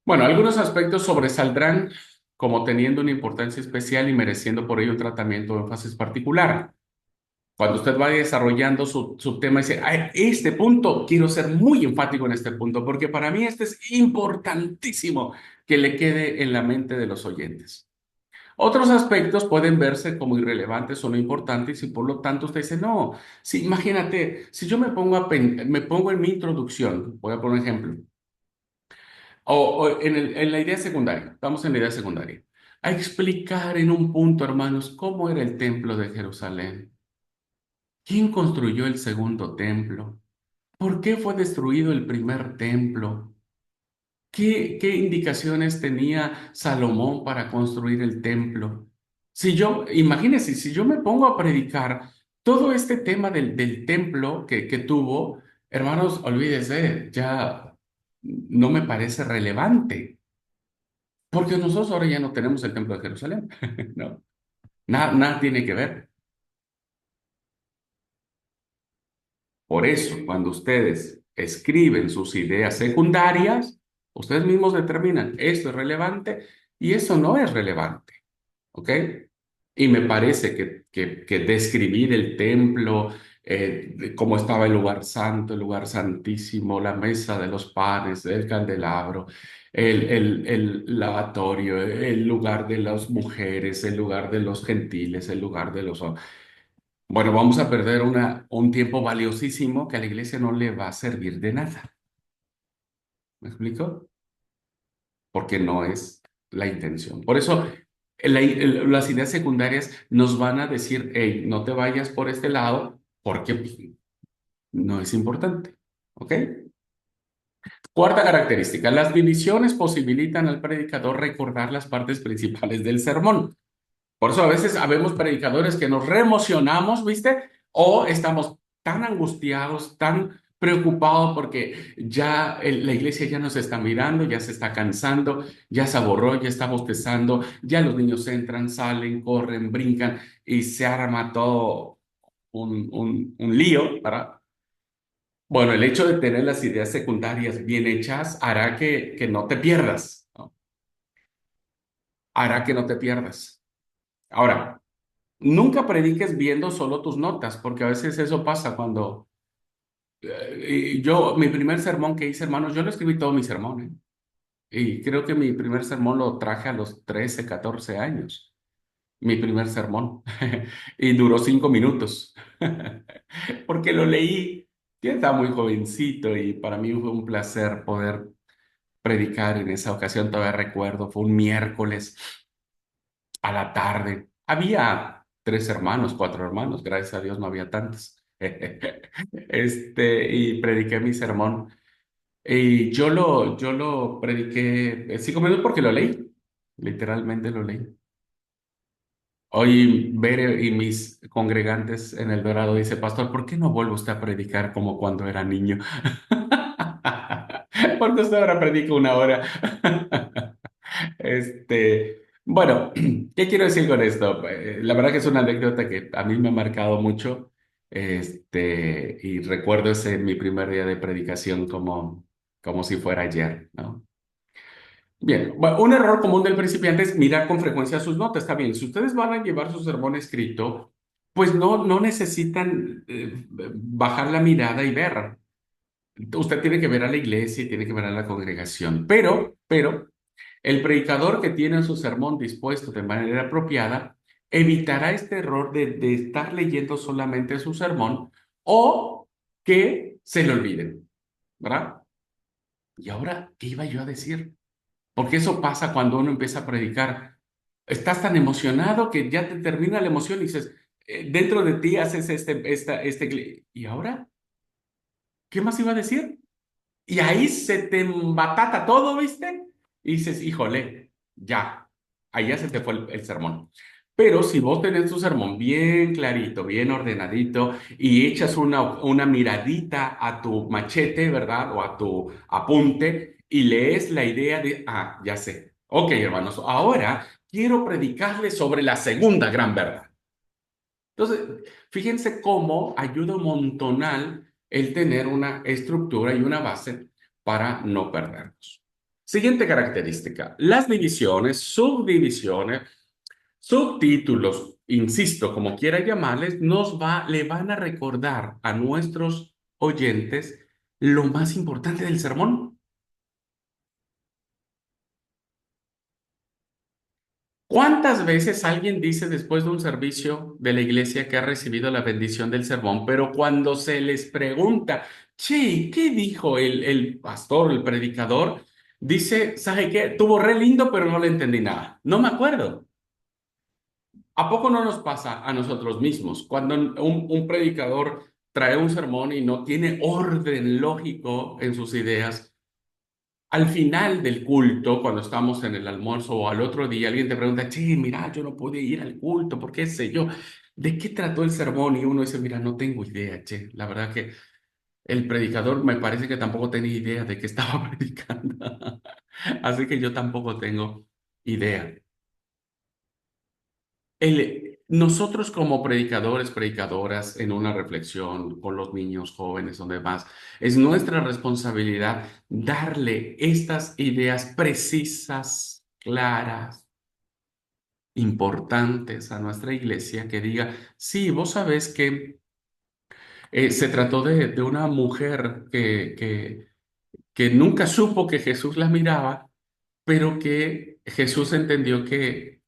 Bueno, algunos aspectos sobresaldrán como teniendo una importancia especial y mereciendo por ello un tratamiento o énfasis particular. Cuando usted va desarrollando su tema y dice, "Ay, este punto, quiero ser muy enfático en este punto, porque para mí este es importantísimo que le quede en la mente de los oyentes". Otros aspectos pueden verse como irrelevantes o no importantes y por lo tanto usted dice, no, si, imagínate, si yo me pongo en mi introducción, voy a poner un ejemplo, o en la idea secundaria, estamos en la idea secundaria, a explicar en un punto, hermanos, cómo era el templo de Jerusalén, quién construyó el segundo templo, por qué fue destruido el primer templo, qué indicaciones tenía Salomón para construir el templo. Si yo, imagínense, si yo me pongo a predicar todo este tema del templo que tuvo, hermanos, olvídese, ya. no me parece relevante, porque nosotros ahora ya no tenemos el Templo de Jerusalén, ¿no? Nada, nada tiene que ver. Por eso, cuando ustedes escriben sus ideas secundarias, ustedes mismos determinan, esto es relevante y eso no es relevante, ¿ok? Y me parece que describir el templo, de cómo estaba el lugar santo, el lugar santísimo, la mesa de los panes, el candelabro, el lavatorio, el lugar de las mujeres, el lugar de los gentiles, el lugar de los... Bueno, vamos a perder un tiempo valiosísimo que a la iglesia no le va a servir de nada. ¿Me explico? Porque no es la intención. Por eso, las ideas secundarias nos van a decir, hey, no te vayas por este lado porque pues, no es importante. ¿Ok? Cuarta característica, las divisiones posibilitan al predicador recordar las partes principales del sermón. Por eso a veces habemos predicadores que nos reemocionamos, ¿viste? O estamos tan angustiados, tan preocupados porque ya la iglesia ya nos está mirando, ya se está cansando, ya se aborró, ya está bostezando, ya los niños entran, salen, corren, brincan y se arma todo un lío, ¿verdad? Bueno, el hecho de tener las ideas secundarias bien hechas hará que no te pierdas, ¿no? Hará que no te pierdas. Ahora, nunca prediques viendo solo tus notas, porque a veces eso pasa cuando mi primer sermón que hice, hermanos, yo lo escribí todo mi sermón, ¿eh? Y creo que mi primer sermón lo traje a los 13, 14 años, mi primer sermón, y duró 5 minutos, porque lo leí, yo estaba muy jovencito y para mí fue un placer poder predicar en esa ocasión, todavía recuerdo, fue un miércoles a la tarde. Había 3 hermanos, 4 hermanos, gracias a Dios no había tantos. Y prediqué mi sermón. Y yo lo prediqué 5 minutos porque lo leí, literalmente lo leí. Hoy Bere y mis congregantes en El Dorado dice, Pastor, ¿por qué no vuelve usted a predicar como cuando era niño? Porque usted ahora predica 1 hora. Bueno, ¿qué quiero decir con esto? La verdad que es una anécdota que a mí me ha marcado mucho. Y recuerdo ese mi primer día de predicación como si fuera ayer, ¿no? Bien, bueno, un error común del principiante es mirar con frecuencia sus notas. Está bien, si ustedes van a llevar su sermón escrito, pues no necesitan bajar la mirada y ver. Usted tiene que ver a la iglesia y tiene que ver a la congregación, pero el predicador que tiene su sermón dispuesto de manera apropiada evitará este error de estar leyendo solamente su sermón o que se le olviden, ¿verdad? ¿Y ahora qué iba yo a decir? Porque eso pasa cuando uno empieza a predicar. Estás tan emocionado que ya te termina la emoción y dices, dentro de ti haces ¿y ahora? ¿Qué más iba a decir? Y ahí se te embatata todo, ¿viste? Y dices, híjole, ya, ahí ya se te fue el sermón. Pero si vos tenés tu sermón bien clarito, bien ordenadito, y echas una miradita a tu machete, ¿verdad? O a tu apunte, y lees la idea de, ya sé. Ok, hermanos, ahora quiero predicarles sobre la segunda gran verdad. Entonces, fíjense cómo ayuda un montonal el tener una estructura y una base para no perdernos. Siguiente característica, las divisiones, subdivisiones, subtítulos, insisto, como quiera llamarles, le van a recordar a nuestros oyentes lo más importante del sermón. ¿Cuántas veces alguien dice después de un servicio de la iglesia que ha recibido la bendición del sermón, pero cuando se les pregunta, che, ¿qué dijo el pastor, el predicador? Dice, ¿sabe qué? Tuvo re lindo, pero no le entendí nada. No me acuerdo. ¿A poco no nos pasa a nosotros mismos? Cuando un predicador trae un sermón y no tiene orden lógico en sus ideas, al final del culto, cuando estamos en el almuerzo o al otro día, alguien te pregunta, che, mira, yo no pude ir al culto, ¿por qué sé yo? ¿De qué trató el sermón? Y uno dice, mira, no tengo idea, che, la verdad que... El predicador me parece que tampoco tenía idea de que estaba predicando. Así que yo tampoco tengo idea. Nosotros como predicadores, predicadoras, en una reflexión con los niños, jóvenes o demás, es nuestra responsabilidad darle estas ideas precisas, claras, importantes a nuestra iglesia, que diga, sí, vos sabés que se trató de una mujer que nunca supo que Jesús la miraba, pero que Jesús entendió que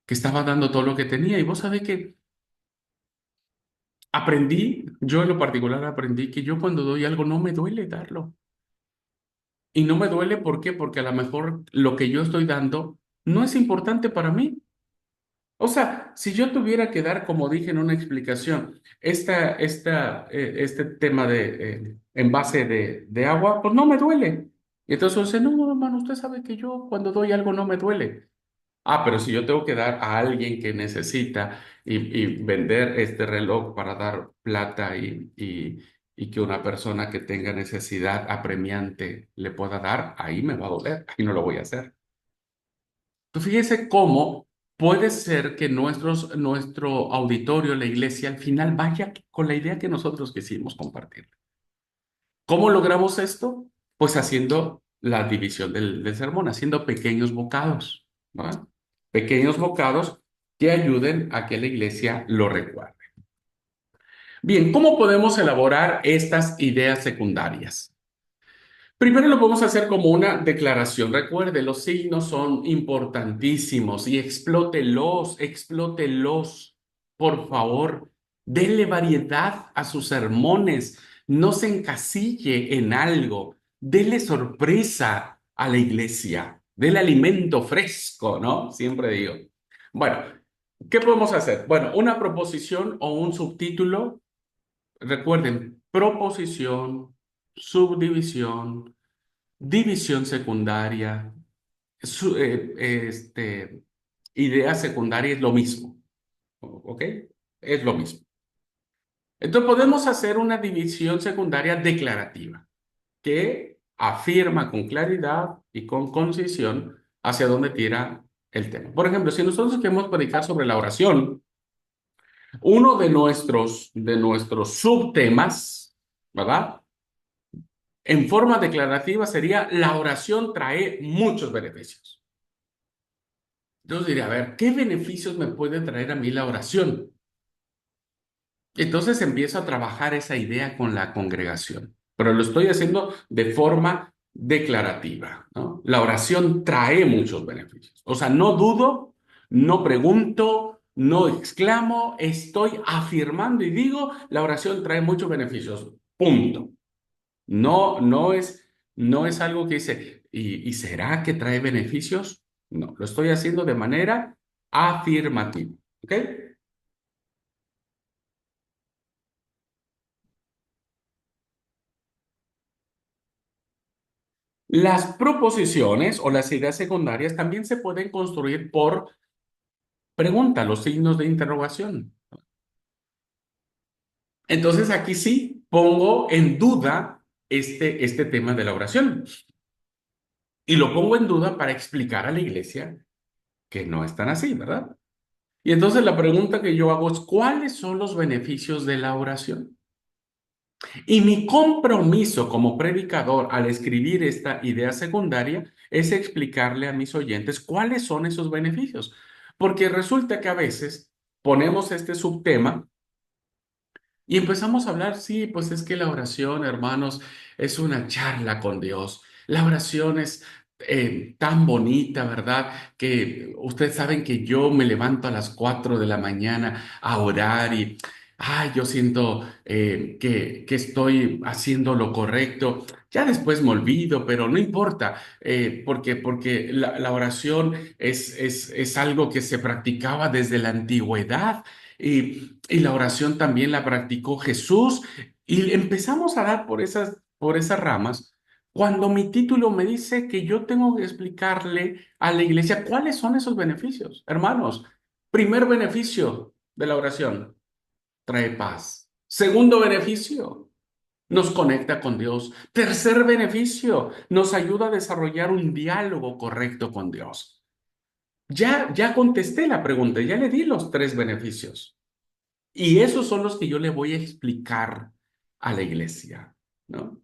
estaba dando todo lo que tenía. Y vos sabés que yo en lo particular aprendí que yo cuando doy algo no me duele darlo. Y no me duele, ¿por qué? Porque a lo mejor lo que yo estoy dando no es importante para mí. O sea, si yo tuviera que dar, como dije en una explicación, este tema de envase de agua, pues no me duele. Y entonces uno dice, no, hermano, usted sabe que yo cuando doy algo no me duele. Ah, pero si yo tengo que dar a alguien que necesita y vender este reloj para dar plata y que una persona que tenga necesidad apremiante le pueda dar, ahí me va a doler, ahí no lo voy a hacer. Tú fíjese cómo puede ser que nuestro auditorio, la iglesia, al final vaya con la idea que nosotros quisimos compartir. ¿Cómo logramos esto? Pues haciendo la división del sermón, haciendo pequeños bocados, ¿no? Pequeños bocados que ayuden a que la iglesia lo recuerde. Bien, ¿cómo podemos elaborar estas ideas secundarias? Primero lo podemos hacer como una declaración. Recuerde, los signos son importantísimos y explótelos, explótelos. Por favor, dele variedad a sus sermones. No se encasille en algo. Dele sorpresa a la iglesia. Dele alimento fresco, ¿no? Siempre digo. Bueno, ¿qué podemos hacer? Bueno, una proposición o un subtítulo. Recuerden, proposición, subdivisión, división secundaria, su- eh, este, idea secundaria es lo mismo, ¿ok? Es lo mismo. Entonces podemos hacer una división secundaria declarativa que afirma con claridad y con concisión hacia dónde tira el tema. Por ejemplo, si nosotros queremos predicar sobre la oración, uno de nuestros subtemas, ¿verdad? En forma declarativa sería la oración trae muchos beneficios. Entonces diría, a ver, ¿qué beneficios me puede traer a mí la oración? Entonces empiezo a trabajar esa idea con la congregación, pero lo estoy haciendo de forma declarativa, ¿no? La oración trae muchos beneficios. O sea, no dudo, no pregunto, no exclamo, estoy afirmando y digo, la oración trae muchos beneficios. Punto. No, no es algo que dice, ¿y será que trae beneficios? No, lo estoy haciendo de manera afirmativa. ¿Ok? Las proposiciones o las ideas secundarias también se pueden construir por pregunta, los signos de interrogación. Entonces aquí sí pongo en duda este tema de la oración y lo pongo en duda para explicar a la iglesia que no es tan así, ¿verdad? Y entonces la pregunta que yo hago es, ¿cuáles son los beneficios de la oración? Y mi compromiso como predicador al escribir esta idea secundaria es explicarle a mis oyentes cuáles son esos beneficios. Porque resulta que a veces ponemos este subtema y empezamos a hablar, sí, pues es que la oración, hermanos, es una charla con Dios. La oración es tan bonita, ¿verdad? Que ustedes saben que yo me levanto a las 4 de la mañana a orar y, ay, yo siento que estoy haciendo lo correcto. Ya después me olvido, pero no importa, porque la oración es algo que se practicaba desde la antigüedad. Y la oración también la practicó Jesús y empezamos a dar por esas ramas cuando mi título me dice que yo tengo que explicarle a la iglesia cuáles son esos beneficios. Hermanos, primer beneficio de la oración, trae paz. Segundo beneficio, nos conecta con Dios. Tercer beneficio, nos ayuda a desarrollar un diálogo correcto con Dios. Ya contesté la pregunta, ya le di los tres beneficios. Y esos son los que yo le voy a explicar a la iglesia, ¿no?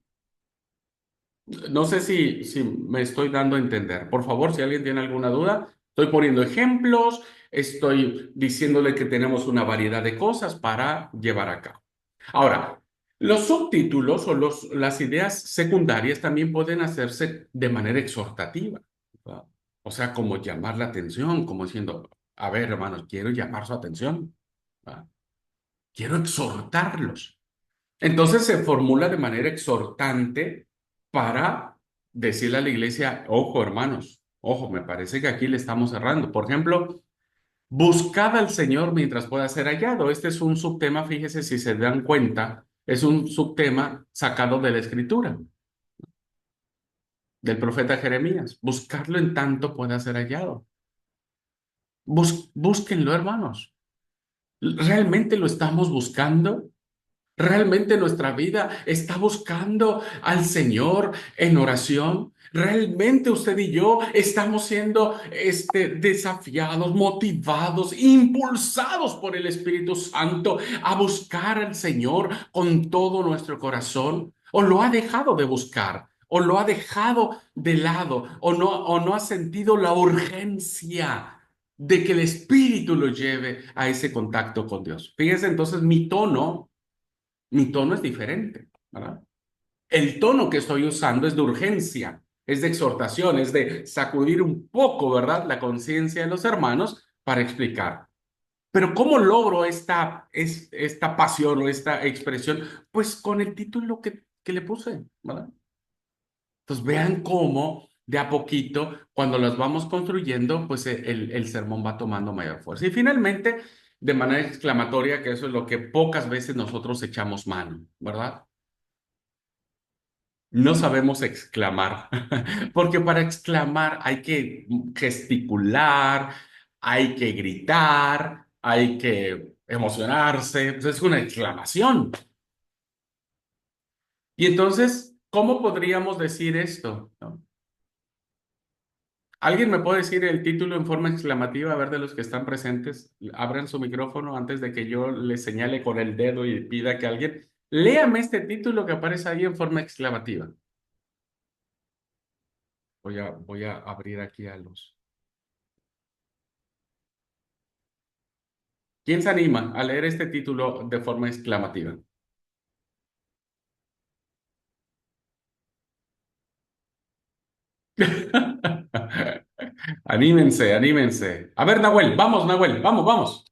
No sé si me estoy dando a entender. Por favor, si alguien tiene alguna duda, estoy poniendo ejemplos, estoy diciéndole que tenemos una variedad de cosas para llevar a cabo. Ahora, los subtítulos o las ideas secundarias también pueden hacerse de manera exhortativa, ¿verdad? O sea, como llamar la atención, como diciendo, a ver, hermanos, quiero llamar su atención, ¿verdad? Quiero exhortarlos. Entonces se formula de manera exhortante para decirle a la iglesia, ojo hermanos, ojo, me parece que aquí le estamos errando. Por ejemplo, buscad al Señor mientras pueda ser hallado. Este es un subtema, fíjese si se dan cuenta, es un subtema sacado de la Escritura, del profeta Jeremías. Buscarlo en tanto pueda ser hallado. Búsquenlo, hermanos. ¿Realmente lo estamos buscando? ¿Realmente nuestra vida está buscando al Señor en oración? ¿Realmente usted y yo estamos siendo desafiados, motivados, impulsados por el Espíritu Santo a buscar al Señor con todo nuestro corazón? ¿O lo ha dejado de buscar? ¿O lo ha dejado de lado? O no ha sentido la urgencia de que el Espíritu lo lleve a ese contacto con Dios? Fíjese entonces mi tono es diferente, ¿verdad? El tono que estoy usando es de urgencia, es de exhortación, es de sacudir un poco, ¿verdad? La conciencia de los hermanos para explicar. Pero ¿cómo logro esta pasión o esta expresión? Pues con el título que le puse, ¿verdad? Entonces vean cómo de a poquito, cuando las vamos construyendo, pues el sermón va tomando mayor fuerza. Y finalmente, de manera exclamatoria, que eso es lo que pocas veces nosotros echamos mano, ¿verdad? No sabemos exclamar, porque para exclamar hay que gesticular, hay que gritar, hay que emocionarse, pues es una exclamación. Y entonces, ¿cómo podríamos decir esto? ¿No? ¿Alguien me puede decir el título en forma exclamativa? A ver, de los que están presentes, abran su micrófono antes de que yo les señale con el dedo y pida que alguien léame este título que aparece ahí en forma exclamativa. Voy a abrir aquí a los... ¿Quién se anima a leer este título de forma exclamativa? Anímense, anímense. A ver, Nahuel, vamos, Nahuel, vamos, vamos.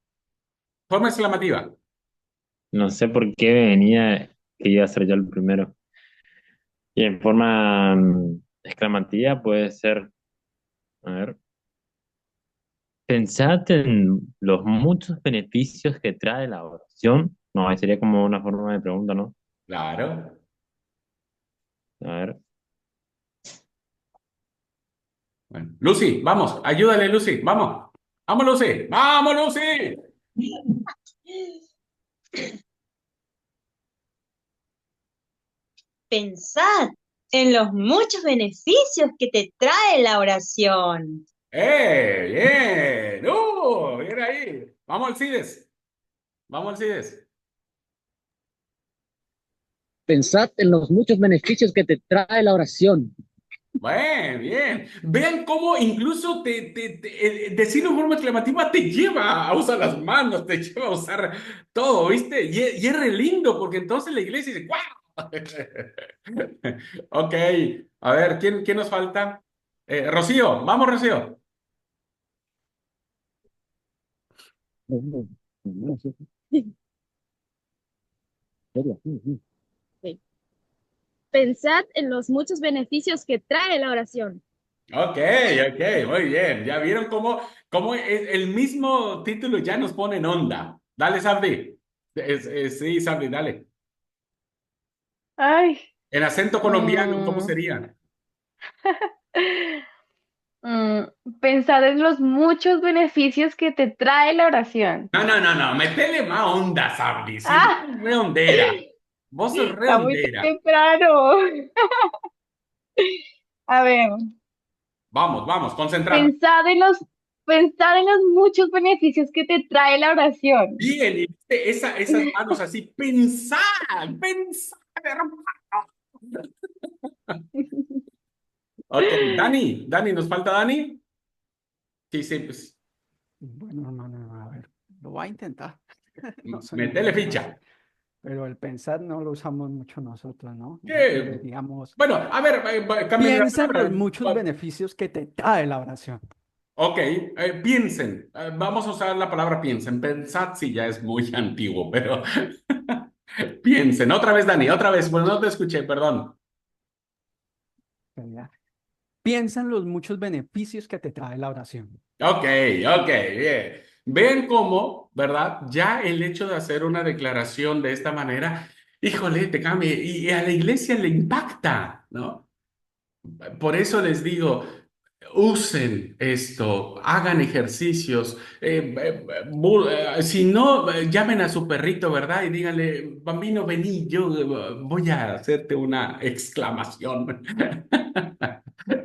Forma exclamativa. No sé por qué venía que iba a ser yo el primero. Y en forma exclamativa puede ser, a ver, pensad en los muchos beneficios que trae la oración. No, ahí sería como una forma de pregunta, ¿no? Claro. A ver, Bueno, Lucy, vamos, ayúdale, Lucy, vamos. Vamos, Lucy. Vamos, Lucy. Pensad en los muchos beneficios que te trae la oración. Bien. Bien ahí. Vamos, Alcides. Vamos, Alcides. Pensad en los muchos beneficios que te trae la oración. Bien, bien. Vean cómo incluso decirlo en forma exclamativa te lleva a usar las manos, te lleva a usar todo, ¿viste? Y es re lindo porque entonces la iglesia dice, ¡guau! Ok, a ver, ¿quién nos falta? Rocío, vamos, Rocío. Sí. Pensad en los muchos beneficios que trae la oración. Ok, ok, muy bien. ¿Ya vieron cómo el mismo título ya nos pone en onda? Dale, Sabri. Sí, Sabri, dale. Ay, En acento colombiano, ¿cómo mm, sería? mm, pensad en los muchos beneficios que te trae la oración. No, no, no, no, metele más onda, Sabri. Sí, Ah, muy hondera. Vos sos Está muy redondera. temprano. A ver, Vamos, vamos, concentrado. pensad en los, pensad en los muchos beneficios que te trae la oración. Bien, y viste esas manos así, pensar, pensar, hermano. Ok, Dani, ¿nos falta Dani? Sí, sí, pues Bueno, no, a ver, lo voy a intentar. No soy muy metele bueno, ficha. pero el pensar no lo usamos mucho nosotros, ¿no? ¿Qué? Digamos, Bueno, a ver, cambien la piensa en los palabra. muchos beneficios que te trae la oración. Ok, piensen. Vamos a usar la palabra piensen. Pensad sí ya es muy antiguo, pero piensen. Otra vez, Dani, otra vez. Bueno, no te escuché, perdón. ¿Verdad? Piensa en los muchos beneficios que te trae la oración. Ok, ok, bien. Ven cómo, ¿verdad? Ya el hecho de hacer una declaración de esta manera, híjole, te cambia y a la iglesia le impacta, ¿no? Por eso les digo, usen esto, hagan ejercicios. Si no, llamen a su perrito, ¿verdad? Y díganle, Bambino, vení, yo voy a hacerte una exclamación.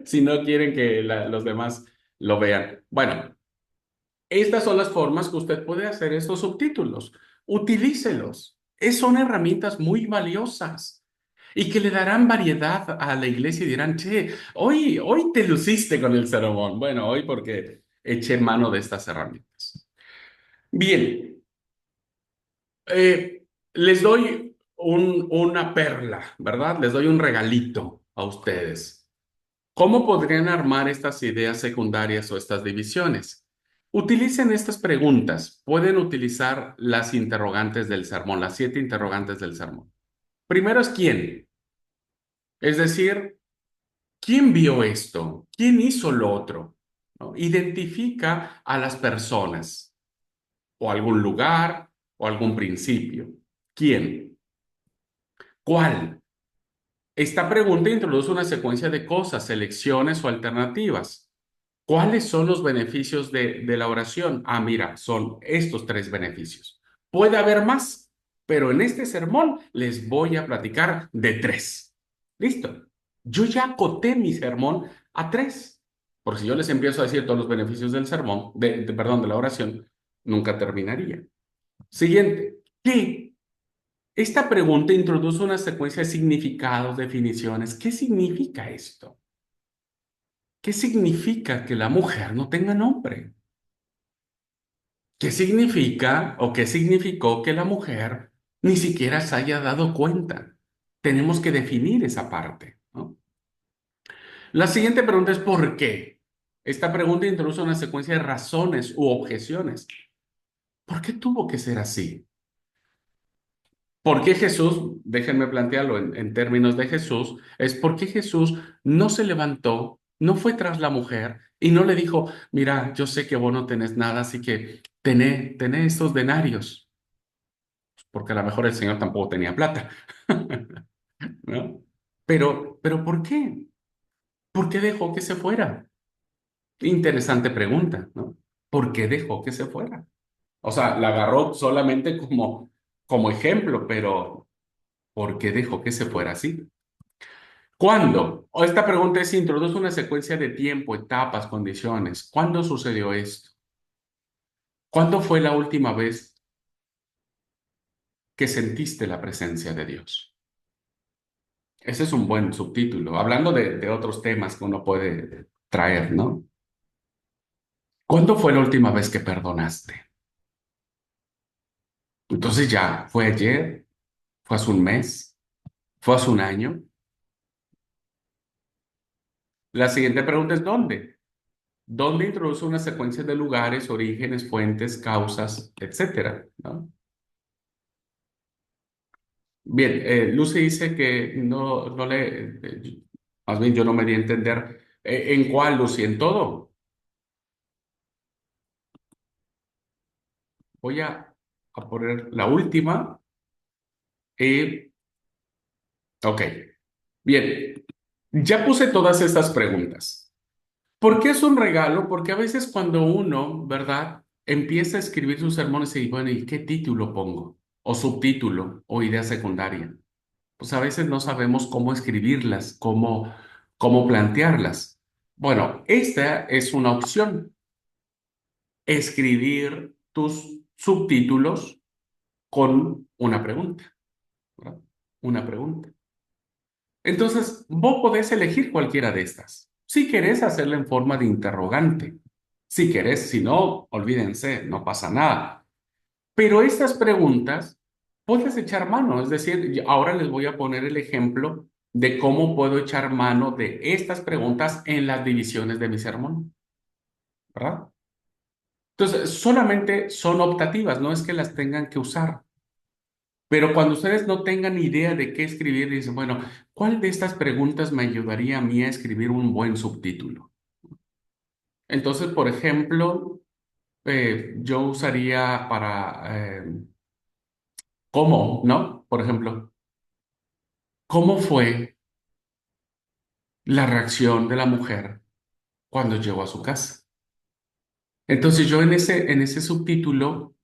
Si no quieren que los demás lo vean. Bueno, estas son las formas que usted puede hacer estos subtítulos. Utilícelos. Son herramientas muy valiosas y que le darán variedad a la iglesia y dirán, che, hoy te luciste con el sermón. Bueno, hoy porque eché mano de estas herramientas. Bien, les doy una perla, ¿verdad? Les doy un regalito a ustedes. ¿Cómo podrían armar estas ideas secundarias o estas divisiones? Utilicen estas preguntas. Pueden utilizar las interrogantes del sermón, las 7 interrogantes del sermón. Primero es quién. Es decir, ¿quién vio esto? ¿Quién hizo lo otro? ¿No? Identifica a las personas o algún lugar o algún principio. ¿Quién? ¿Cuál? Esta pregunta introduce una secuencia de cosas, elecciones o alternativas. ¿Cuáles son los beneficios de la oración? Ah, mira, son estos 3 beneficios. Puede haber más, pero en este sermón les voy a platicar de 3. ¿Listo? Yo ya acoté mi sermón a 3, porque si yo les empiezo a decir todos los beneficios del sermón, perdón, de la oración, nunca terminaría. Siguiente, ¿qué? Esta pregunta introduce una secuencia de significados, definiciones. ¿Qué significa esto? ¿Qué significa que la mujer no tenga nombre? ¿Qué significa o qué significó que la mujer ni siquiera se haya dado cuenta? Tenemos que definir esa parte, ¿no? La siguiente pregunta es ¿por qué? Esta pregunta introduce una secuencia de razones u objeciones. ¿Por qué tuvo que ser así? ¿Por qué Jesús, déjenme plantearlo en términos de Jesús, es por qué Jesús no se levantó, no fue tras la mujer y no le dijo, mira, yo sé que vos no tenés nada, así que tené estos denarios, porque a lo mejor el Señor tampoco tenía plata, ¿no? Pero ¿por qué? ¿Por qué dejó que se fuera? Interesante pregunta, ¿no? ¿Por qué dejó que se fuera? O sea, la agarró solamente como ejemplo, pero ¿por qué dejó que se fuera así? ¿Cuándo? O esta pregunta es, introduce una secuencia de tiempo, etapas, condiciones. ¿Cuándo sucedió esto? ¿Cuándo fue la última vez que sentiste la presencia de Dios? Ese es un buen subtítulo, hablando de otros temas que uno puede traer, ¿no? ¿Cuándo fue la última vez que perdonaste? Entonces ya, ¿fue ayer? ¿Fue hace un mes? ¿Fue hace un año? La siguiente pregunta es ¿dónde? ¿Dónde introduce una secuencia de lugares, orígenes, fuentes, causas, etcétera, ¿no? Bien, Lucy dice que no más bien yo no me di a entender. ¿En cuál, Lucy? ¿En todo? Voy a poner la última. Y, ok, bien, ya puse todas estas preguntas. ¿Por qué es un regalo? Porque a veces cuando uno, ¿verdad? Empieza a escribir sus sermones y bueno, ¿y qué título pongo? O subtítulo o idea secundaria. pues a veces no sabemos cómo escribirlas, cómo plantearlas. Bueno, esta es una opción, escribir tus subtítulos con una pregunta, ¿verdad? Una pregunta. Entonces, vos podés elegir cualquiera de estas. Si querés hacerla en forma de interrogante, si querés, si no, olvídense, no pasa nada. Pero estas preguntas puedes echar mano, es decir, ahora les voy a poner el ejemplo de cómo puedo echar mano de estas preguntas en las divisiones de mi sermón, ¿verdad? Entonces, solamente son optativas, no es que las tengan que usar. Pero cuando ustedes no tengan idea de qué escribir, dicen, bueno, ¿cuál de estas preguntas me ayudaría a mí a escribir un buen subtítulo? Entonces, por ejemplo, yo usaría para ¿cómo? ¿No? Por ejemplo, ¿cómo fue la reacción de la mujer cuando llegó a su casa? Entonces, yo en ese subtítulo,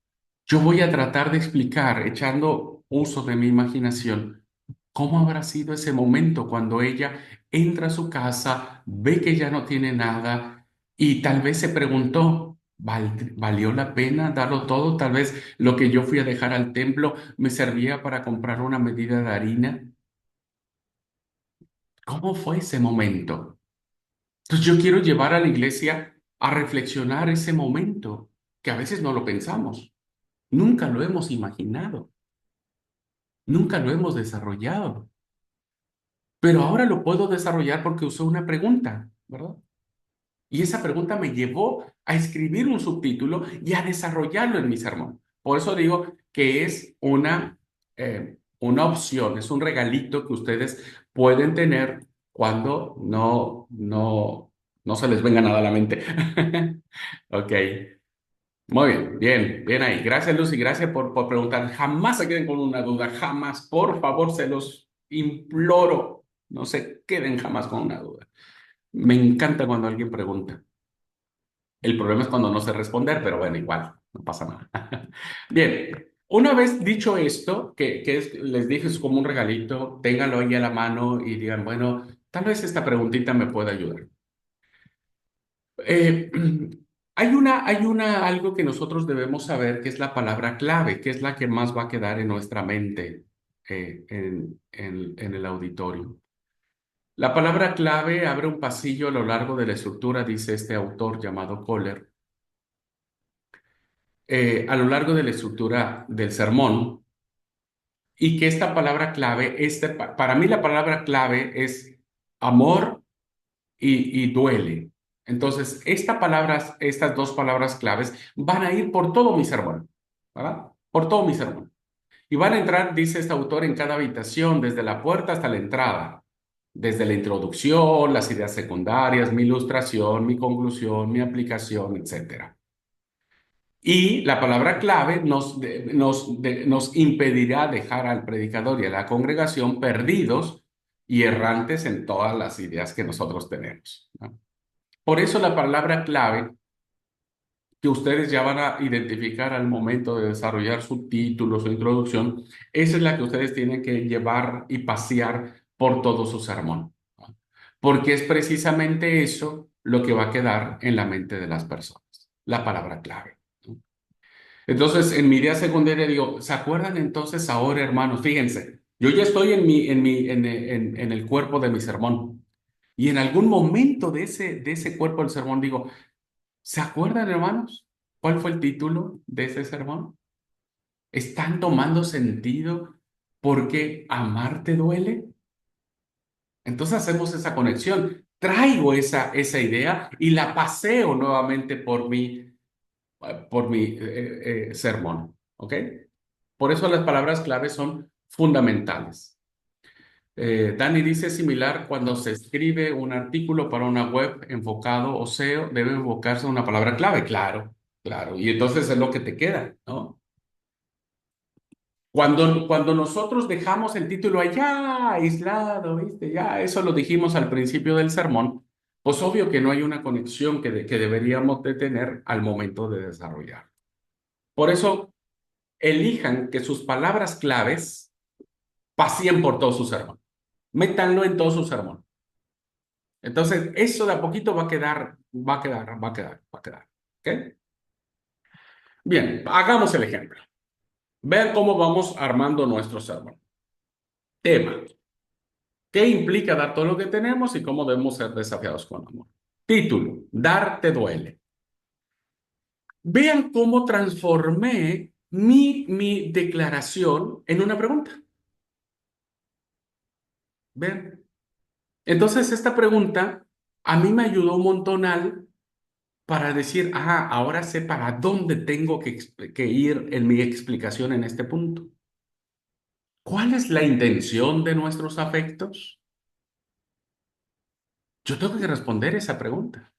yo voy a tratar de explicar, echando uso de mi imaginación, cómo habrá sido ese momento cuando ella entra a su casa, ve que ya no tiene nada y tal vez se preguntó, ¿valió la pena darlo todo? Tal vez lo que yo fui a dejar al templo me servía para comprar una medida de harina. ¿Cómo fue ese momento? Entonces yo quiero llevar a la iglesia a reflexionar ese momento, que a veces no lo pensamos, nunca lo hemos imaginado, nunca lo hemos desarrollado, pero ahora lo puedo desarrollar porque usé una pregunta, ¿verdad? Y esa pregunta me llevó a escribir un subtítulo y a desarrollarlo en mi sermón. Por eso digo que es una opción, es un regalito que ustedes pueden tener cuando no se les venga nada a la mente. Ok, muy bien, bien, bien ahí. Gracias, Lucy, gracias por preguntar. Jamás se queden con una duda, jamás. Por favor, se los imploro. No se queden jamás con una duda. Me encanta cuando alguien pregunta. El problema es cuando no sé responder, pero bueno, igual, no pasa nada. Bien, una vez dicho esto, les dije es como un regalito, ténganlo ahí a la mano y digan, bueno, tal vez esta preguntita me pueda ayudar. Eh, algo que nosotros debemos saber que es la palabra clave, que es la que más va a quedar en nuestra mente en el auditorio. La palabra clave abre un pasillo a lo largo de la estructura, dice este autor llamado Kohler, a lo largo de la estructura del sermón, y que esta palabra clave, para mí la palabra clave es amor y duele. Entonces, estas dos palabras claves van a ir por todo mi sermón, ¿verdad? Por todo mi sermón. Y van a entrar, dice este autor, en cada habitación, desde la puerta hasta la entrada, desde la introducción, las ideas secundarias, mi ilustración, mi conclusión, mi aplicación, etcétera. Y la palabra clave nos impedirá dejar al predicador y a la congregación perdidos y errantes en todas las ideas que nosotros tenemos, ¿no? Por eso la palabra clave que ustedes ya van a identificar al momento de desarrollar su título, su introducción, esa es la que ustedes tienen que llevar y pasear por todo su sermón, ¿no? Porque es precisamente eso lo que va a quedar en la mente de las personas, la palabra clave, ¿no? Entonces, en mi idea secundaria digo, ¿se acuerdan entonces ahora, hermanos? Fíjense, yo ya estoy en el cuerpo de mi sermón. Y en algún momento de ese cuerpo del sermón digo, ¿se acuerdan, hermanos? ¿Cuál fue el título de ese sermón? ¿Están tomando sentido porque amar te duele? Entonces hacemos esa conexión. Traigo esa idea y la paseo nuevamente por mi sermón, ¿ok? Por eso las palabras claves son fundamentales. Dani dice similar cuando se escribe un artículo para una web enfocado o SEO, debe enfocarse una palabra clave, claro, claro. Y entonces es lo que te queda, ¿no? Cuando nosotros dejamos el título allá, aislado, ¿viste? Ya, eso lo dijimos al principio del sermón, pues obvio que no hay una conexión que deberíamos de tener al momento de desarrollar. Por eso, elijan que sus palabras claves Paseen por todo su sermón. Métanlo en todo su sermón. Entonces, eso de a poquito va a quedar, va a quedar, va a quedar, va a quedar. ¿Ok? Bien, hagamos el ejemplo. Vean cómo vamos armando nuestro sermón. Tema. ¿Qué implica dar todo lo que tenemos y cómo debemos ser desafiados con amor? Título. Dar te duele. Vean cómo transformé mi declaración en una pregunta. Vean. Entonces, esta pregunta a mí me ayudó un montonal para decir, ahora sé para dónde tengo que ir en mi explicación en este punto. ¿Cuál es la intención de nuestros afectos? Yo tengo que responder esa pregunta,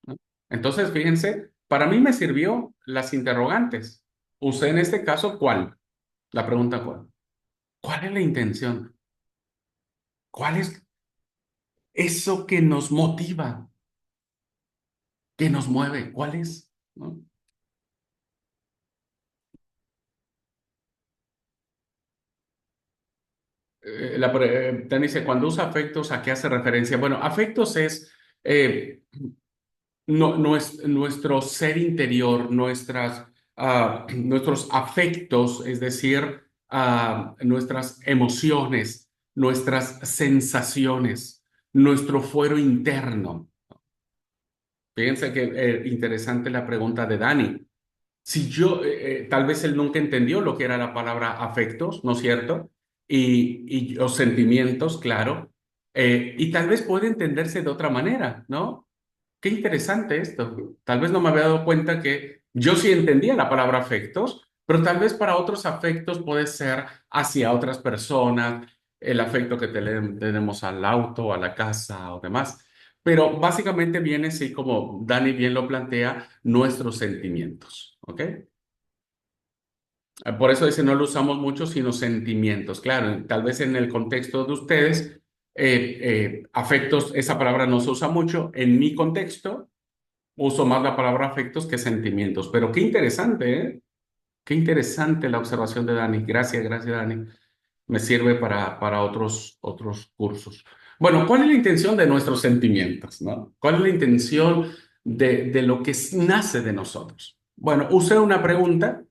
¿no? Entonces, fíjense, para mí me sirvió las interrogantes. Usé en este caso, ¿cuál? La pregunta, ¿cuál? ¿Cuál es la intención? ¿Cuál es eso que nos motiva, que nos mueve? ¿Cuál es? ¿No? Tani dice, cuando usa afectos, ¿a qué hace referencia? Bueno, afectos es eh, nuestro ser interior, nuestros afectos, es decir, nuestras emociones, nuestras sensaciones, nuestro fuero interno. Fíjense que interesante la pregunta de Dani. Si yo, tal vez él nunca entendió lo que era la palabra afectos, ¿no es cierto? Y los sentimientos, claro. Y tal vez puede entenderse de otra manera, ¿no? Qué interesante esto. Tal vez no me había dado cuenta que yo sí entendía la palabra afectos, pero tal vez para otros afectos puede ser hacia otras personas, el afecto que tenemos al auto, a la casa o demás. Pero básicamente viene así como Dani bien lo plantea, nuestros sentimientos, ¿ok? Por eso dice, no lo usamos mucho, sino sentimientos. Claro, tal vez en el contexto de ustedes, afectos, esa palabra no se usa mucho. En mi contexto, uso más la palabra afectos que sentimientos. Pero qué interesante, ¿eh? Qué interesante la observación de Dani. Gracias, gracias, Dani. Me sirve para otros cursos. Bueno, ¿cuál es la intención de nuestros sentimientos, no? ¿Cuál es la intención de lo que nace de nosotros? Bueno, usé una pregunta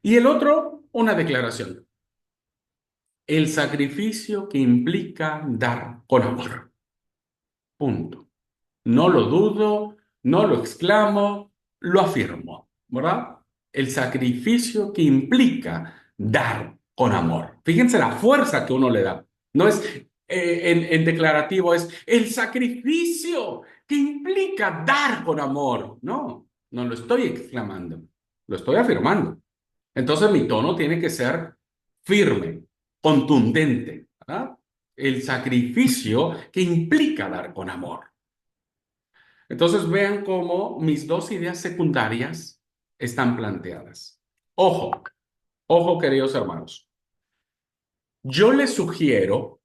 y el otro, una declaración. El sacrificio que implica dar con amor. Punto. No lo dudo, no lo exclamo, lo afirmo, ¿verdad? El sacrificio que implica dar con amor. Fíjense la fuerza que uno le da. No es en declarativo, es el sacrificio que implica dar con amor. No, no lo estoy exclamando, lo estoy afirmando. Entonces mi tono tiene que ser firme, contundente, ¿verdad? El sacrificio que implica dar con amor. Entonces vean cómo mis dos ideas secundarias están planteadas. Ojo, ojo, queridos hermanos. Yo les sugiero,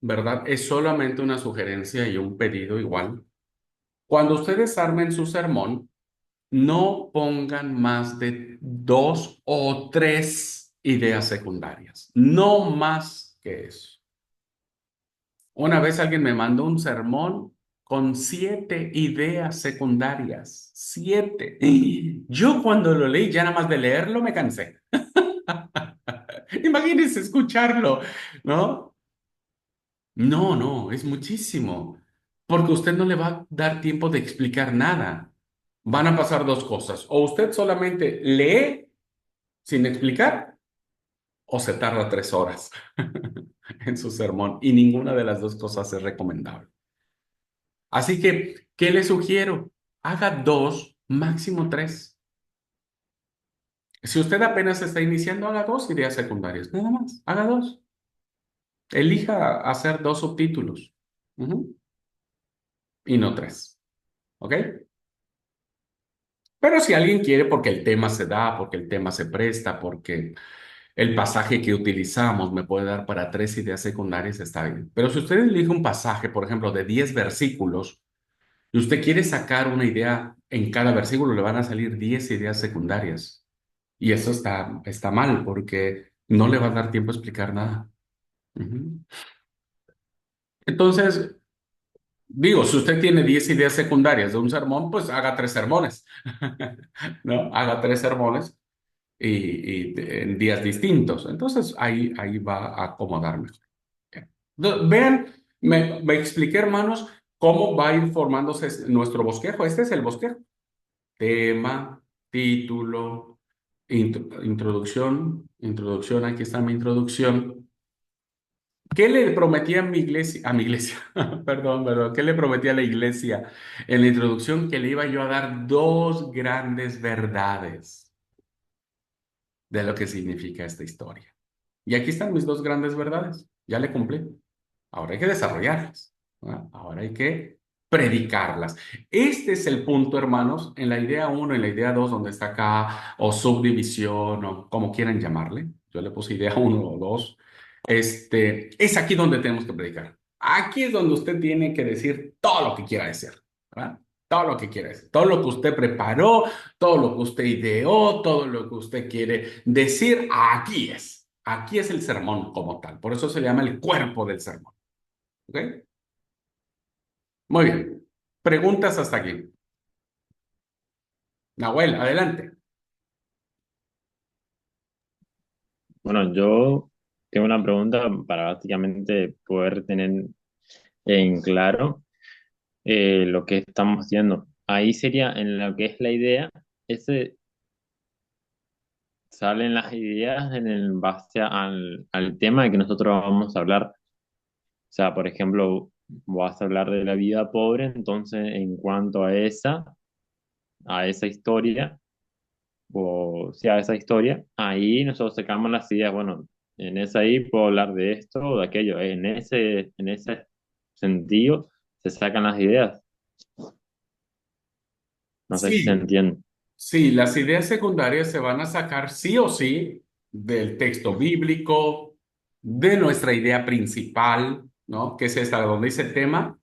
¿verdad? Es solamente una sugerencia y un pedido igual. Cuando ustedes armen su sermón, no pongan más de dos o tres ideas secundarias. No más que eso. Una vez alguien me mandó un sermón con 7 ideas secundarias. 7. Yo cuando lo leí, ya nada más de leerlo me cansé. Imagínense escucharlo, ¿no? No, no, es muchísimo. Porque usted no le va a dar tiempo de explicar nada. Van a pasar dos cosas. O usted solamente lee sin explicar, o se tarda 3 horas en su sermón. Y ninguna de las dos cosas es recomendable. Así que, ¿qué le sugiero? Haga 2, máximo 3. Si usted apenas está iniciando, haga 2 ideas secundarias, nada más, haga 2. Elija hacer 2 subtítulos. Ujú. Y no 3. ¿Ok? Pero si alguien quiere, porque el tema se da, porque el tema se presta, porque el pasaje que utilizamos me puede dar para 3 ideas secundarias, está bien. Pero si usted elige un pasaje, por ejemplo, de 10 versículos, y usted quiere sacar una idea en cada versículo, le van a salir 10 ideas secundarias. Y eso está mal, porque no le va a dar tiempo a explicar nada. Ujú. Entonces, digo, si usted tiene 10 ideas secundarias de un sermón, pues haga 3 sermones, ¿no? Haga 3 sermones en días distintos. Entonces, ahí va a acomodar mejor. Vean, me expliqué, hermanos, cómo va a ir formándose nuestro bosquejo. Este es el bosquejo. Tema, título, introducción, aquí está mi introducción. ¿Qué le prometí a mi iglesia? Perdón, ¿qué le prometí a la iglesia en la introducción? Que le iba yo a dar 2 grandes verdades de lo que significa esta historia. Y aquí están mis 2 grandes verdades. Ya le cumplí. Ahora hay que desarrollarlas, ¿verdad? Ahora hay que predicarlas. Este es el punto, hermanos, en la idea 1, en la idea 2, donde está acá, o subdivisión, o como quieran llamarle. Yo le puse idea 1 o 2. Es aquí donde tenemos que predicar. Aquí es donde usted tiene que decir todo lo que quiera decir, ¿verdad? Todo lo que quiera decir, todo lo que usted preparó, todo lo que usted ideó, todo lo que usted quiere decir, aquí es. Aquí es el sermón como tal. Por eso se llama el cuerpo del sermón. ¿Ok? Muy bien. Preguntas hasta aquí. Nahuel, adelante. Bueno, yo tengo una pregunta para básicamente poder tener en claro lo que estamos haciendo. Ahí sería en lo que es la idea, ese salen las ideas en el base al tema de que nosotros vamos a hablar. O sea, por ejemplo, vas a hablar de la vida pobre, entonces en cuanto a esa historia, o sea, esa historia, ahí nosotros sacamos las ideas, bueno, en esa ahí puedo hablar de esto o de aquello, en ese sentido se sacan las ideas, no sé si se Sí, entiende. sí, las ideas secundarias se van a sacar sí o sí del texto bíblico, de nuestra idea principal, ¿no? Que es esta, donde dice tema,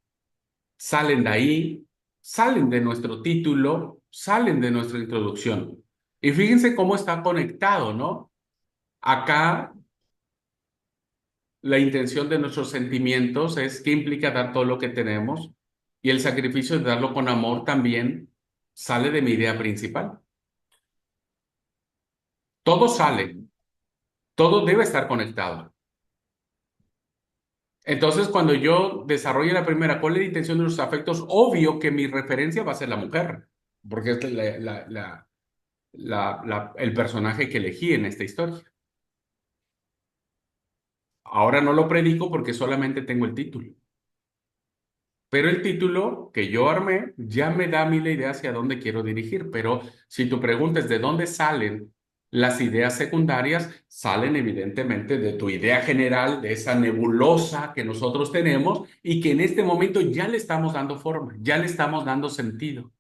salen de ahí, salen de nuestro título, salen de nuestra introducción. Y fíjense cómo está conectado, ¿no? Acá la intención de nuestros sentimientos es qué implica dar todo lo que tenemos y el sacrificio de darlo con amor también sale de mi idea principal. Todo sale, todo debe estar conectado. Entonces, cuando yo desarrolle la primera, ¿cuál es la intención de los afectos? Obvio que mi referencia va a ser la mujer, porque es el personaje que elegí en esta historia. Ahora no lo predico porque solamente tengo el título. Pero el título que yo armé ya me da a mí la idea hacia dónde quiero dirigir. Pero si tu pregunta es de dónde salen las ideas secundarias, salen evidentemente de tu idea general, de esa nebulosa que nosotros tenemos y que en este momento ya le estamos dando forma, ya le estamos dando sentido,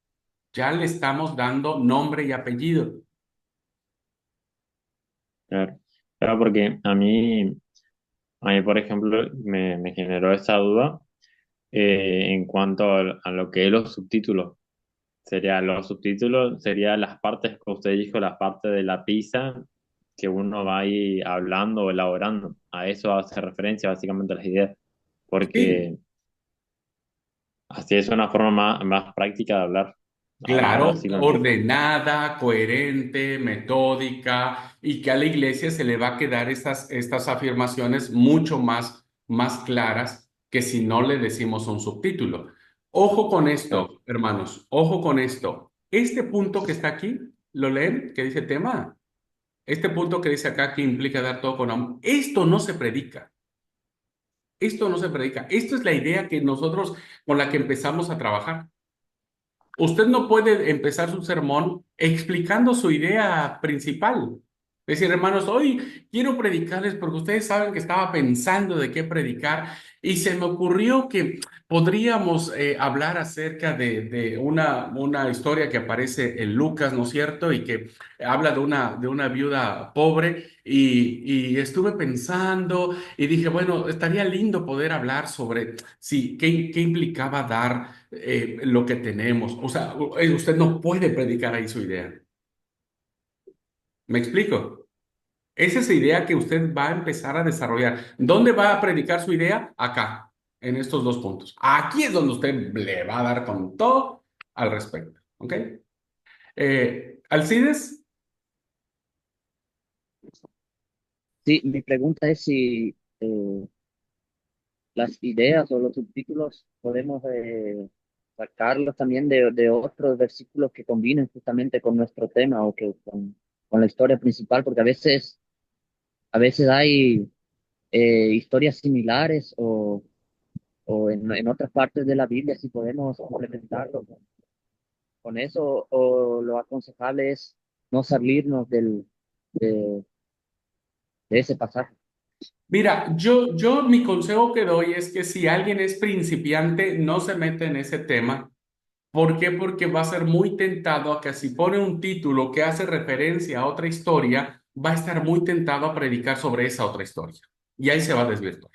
ya le estamos dando nombre y apellido. Claro, claro, porque a mí, por ejemplo, me generó esa duda en cuanto a lo que es los subtítulos. Los subtítulos serían las partes que usted dijo, la parte de la pizza que uno va ahí hablando o elaborando. A eso hace referencia básicamente las ideas, Sí, porque así es una forma más práctica de hablar. Al menos claro, así lo entiendo. ordenada, coherente, metódica, y que a la iglesia se le va a quedar estas afirmaciones mucho más claras que si no le decimos un subtítulo. Ojo con Claro, esto, hermanos, ojo con esto. Este punto que está aquí, ¿lo leen? Que dice tema. Este punto que dice acá que implica dar todo con amor. Esto no se predica. Esto no se predica. Esto es la idea que nosotros con la que empezamos a trabajar. Usted no puede empezar su sermón explicando su idea principal. Es decir, hermanos, hoy quiero predicarles porque ustedes saben que estaba pensando de qué predicar y se me ocurrió que podríamos hablar acerca de una historia que aparece en Lucas, ¿no es cierto? Y que habla de una viuda pobre y estuve pensando y dije, bueno, estaría lindo poder hablar sobre, sí, qué implicaba dar lo que tenemos. O sea, usted no puede predicar ahí su idea. ¿Me explico? Esa es la idea que usted va a empezar a desarrollar. ¿Dónde va a predicar su idea? Acá, en estos dos puntos. Aquí es donde usted le va a dar con todo al respecto. ¿Ok? Alcides, Sí, mi pregunta es si las ideas o los subtítulos podemos sacarlos también de otros versículos que combinen justamente con nuestro tema o que con la historia principal, porque a veces hay historias similares o en otras partes de la Biblia, si podemos complementarlo con eso, o lo aconsejable es no salirnos de, de ese pasaje. mira, mi consejo que doy es que si alguien es principiante, no se mete en ese tema. ¿Por qué? Porque va a ser muy tentado a que si pone un título que hace referencia a otra historia, va a estar muy tentado a predicar sobre esa otra historia. Y ahí se va a desvirtuar.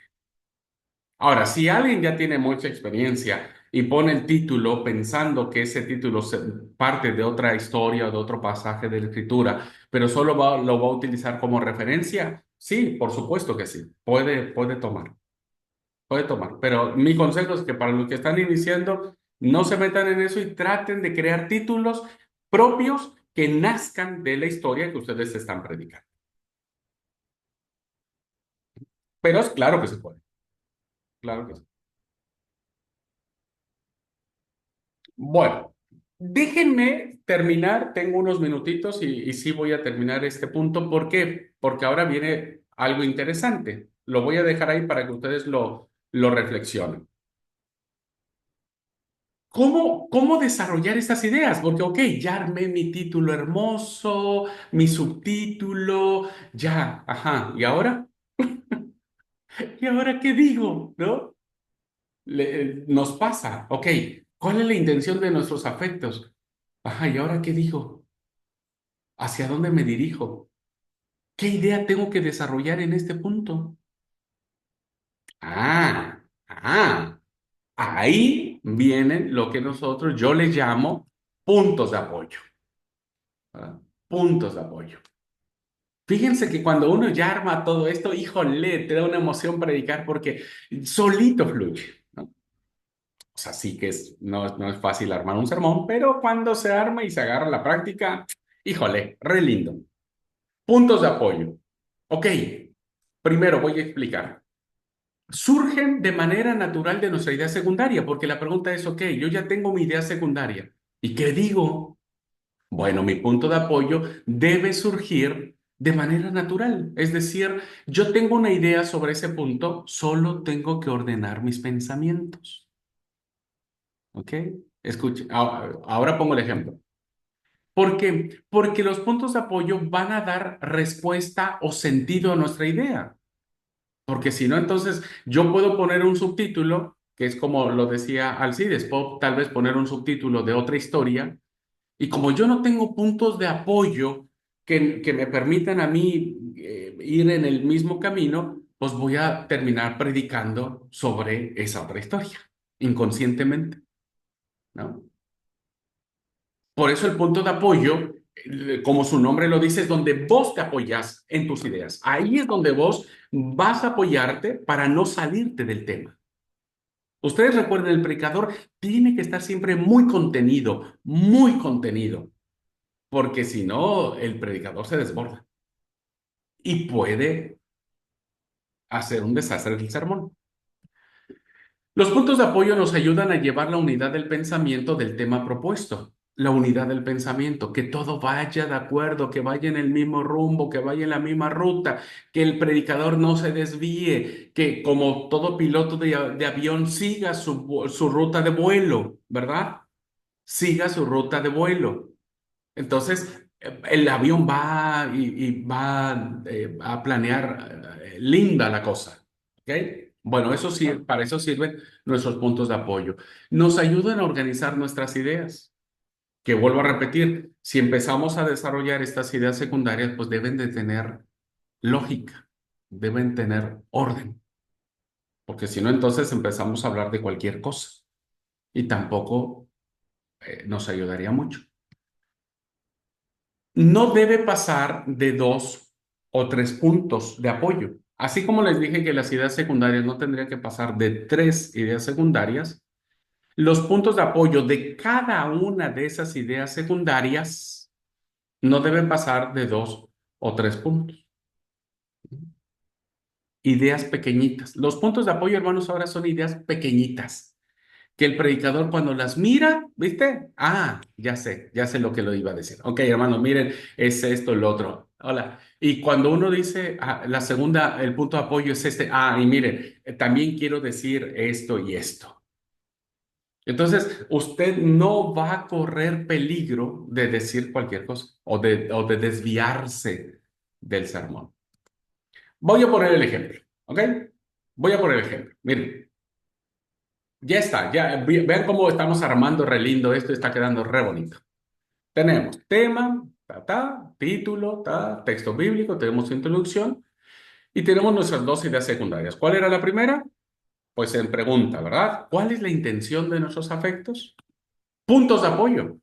Ahora, si alguien ya tiene mucha experiencia y pone el título pensando que ese título parte de otra historia o de otro pasaje de la escritura, pero solo lo va a utilizar como referencia, sí, por supuesto que sí, puede tomar. Puede tomar, pero mi consejo es que para los que están iniciando, no se metan en eso y traten de crear títulos propios que nazcan de la historia que ustedes están predicando. Pero es claro que se puede, claro que sí. Bueno, déjenme terminar, tengo unos minutitos y sí voy a terminar este punto. ¿Por qué? Porque ahora viene algo interesante. Lo voy a dejar ahí para que ustedes lo reflexionen. ¿Cómo desarrollar estas ideas? Porque, ok, ya armé mi título hermoso, mi subtítulo, ya, ajá, ¿y ahora? ¿Y ahora qué digo? ¿No? Nos pasa, ok, ¿cuál es la intención de nuestros afectos? Ajá, ¿y ahora qué digo? ¿Hacia dónde me dirijo? ¿Qué idea tengo que desarrollar en este punto? Ah, ah, ahí vienen lo que yo les llamo puntos de apoyo. ¿Verdad? Puntos de apoyo. Fíjense que cuando uno ya arma todo esto, híjole, te da una emoción predicar porque solito fluye, ¿no? O sea, sí que no es fácil armar un sermón, pero cuando se arma y se agarra la práctica, híjole, re lindo. Puntos de apoyo. Ok, primero voy a explicar. Surgen de manera natural de nuestra idea secundaria, porque la pregunta es, ok, yo ya tengo mi idea secundaria. ¿Y qué digo? Bueno, mi punto de apoyo debe surgir de manera natural. Es decir, yo tengo una idea sobre ese punto, solo tengo que ordenar mis pensamientos. ¿Ok? Escuche, ahora pongo el ejemplo. ¿Por qué? Porque los puntos de apoyo van a dar respuesta o sentido a nuestra idea. Porque si no, entonces yo puedo poner un subtítulo, que es como lo decía Alcides, puedo tal vez poner un subtítulo de otra historia. Y como yo no tengo puntos de apoyo que me permitan a mí ir en el mismo camino, pues voy a terminar predicando sobre esa otra historia, inconscientemente, ¿no? Por eso el punto de apoyo, como su nombre lo dice, es donde vos te apoyas en tus ideas. Ahí es donde vos vas a apoyarte para no salirte del tema. Ustedes recuerden, el predicador tiene que estar siempre muy contenido, porque si no, el predicador se desborda y puede hacer un desastre del sermón. Los puntos de apoyo nos ayudan a llevar la unidad del pensamiento del tema propuesto, la unidad del pensamiento, que todo vaya de acuerdo, que vaya en el mismo rumbo, que vaya en la misma ruta, que el predicador no se desvíe, que como todo piloto de avión siga su ruta de vuelo, ¿verdad? Siga su ruta de vuelo. Entonces, el avión va y va a planear linda la cosa. ¿Ok? Bueno, eso sí, para eso sirven nuestros puntos de apoyo. Nos ayudan a organizar nuestras ideas. Que vuelvo a repetir, si empezamos a desarrollar estas ideas secundarias, pues deben de tener lógica, deben tener orden, porque si no, entonces empezamos a hablar de cualquier cosa y tampoco nos ayudaría mucho. No debe pasar de dos. o 3 puntos de apoyo. Así como les dije que las ideas secundarias no tendrían que pasar de 3 ideas secundarias, los puntos de apoyo de cada una de esas ideas secundarias no deben pasar de 2 o 3 puntos. Ideas pequeñitas. Los puntos de apoyo, hermanos, ahora son ideas pequeñitas, que el predicador cuando las mira, ¿viste? Ah, ya sé lo que lo iba a decir. Ok, hermanos, miren, es esto, el otro. Hola. Y cuando uno dice, la segunda, el punto de apoyo es este, y miren, también quiero decir esto y esto. Entonces, usted no va a correr peligro de decir cualquier cosa o de desviarse del sermón. Voy a poner el ejemplo, ¿ok? Voy a poner el ejemplo. Miren, ya está, vean cómo estamos armando re lindo esto, está quedando re bonito. Tenemos tema, título, texto bíblico, tenemos introducción y tenemos nuestras 2 ideas secundarias. ¿Cuál era la primera? Pues en pregunta, ¿verdad? ¿Cuál es la intención de nuestros afectos? Puntos de apoyo,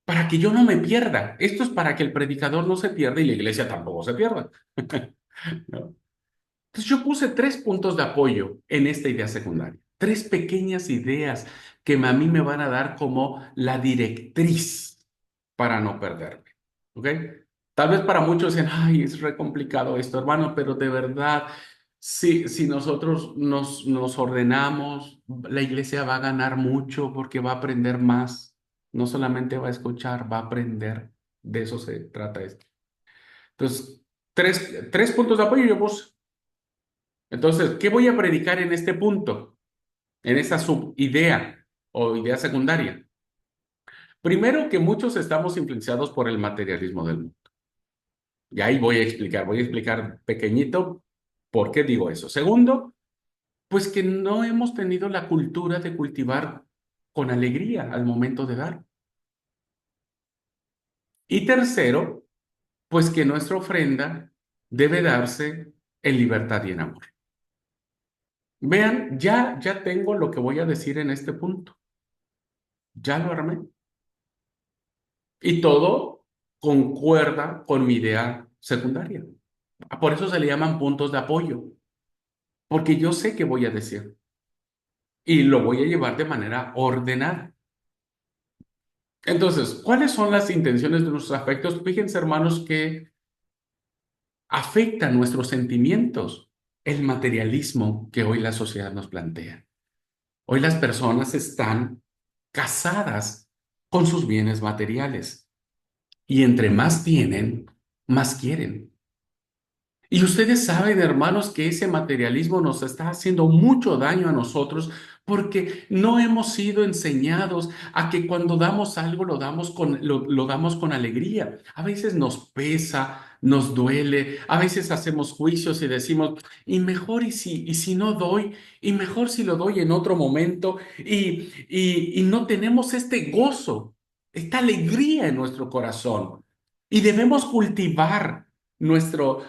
para que yo no me pierda. Esto es para que el predicador no se pierda y la iglesia tampoco se pierda. ¿No? Entonces yo puse 3 puntos de apoyo en esta idea secundaria. 3 pequeñas ideas que a mí me van a dar como la directriz para no perderme. ¿Ok? Tal vez para muchos dicen, ay, es re complicado esto, hermano, pero de verdad, si nosotros nos ordenamos, la iglesia va a ganar mucho porque va a aprender más. No solamente va a escuchar, va a aprender. De eso se trata esto. Entonces, 3 puntos de apoyo yo puse. Entonces, ¿qué voy a predicar en este punto? En esta subidea o idea secundaria. Primero, que muchos estamos influenciados por el materialismo del mundo. Y ahí voy a explicar pequeñito por qué digo eso. Segundo, pues que no hemos tenido la cultura de cultivar con alegría al momento de dar. Y tercero, pues que nuestra ofrenda debe darse en libertad y en amor. Vean, ya tengo lo que voy a decir en este punto. Ya lo armé. Y todo concuerda con mi idea secundaria. Por eso se le llaman puntos de apoyo, porque yo sé qué voy a decir y lo voy a llevar de manera ordenada. Entonces, ¿cuáles son las intenciones de nuestros afectos? Fíjense, hermanos, que afectan nuestros sentimientos el materialismo que hoy la sociedad nos plantea. Hoy las personas están casadas con sus bienes materiales y entre más tienen, más quieren. Y ustedes saben, hermanos, que ese materialismo nos está haciendo mucho daño a nosotros porque no hemos sido enseñados a que cuando damos algo lo damos con alegría. A veces nos pesa, nos duele, a veces hacemos juicios y decimos, y mejor y si no doy, y mejor si lo doy en otro momento, y no tenemos este gozo, esta alegría en nuestro corazón. Y debemos cultivar nuestro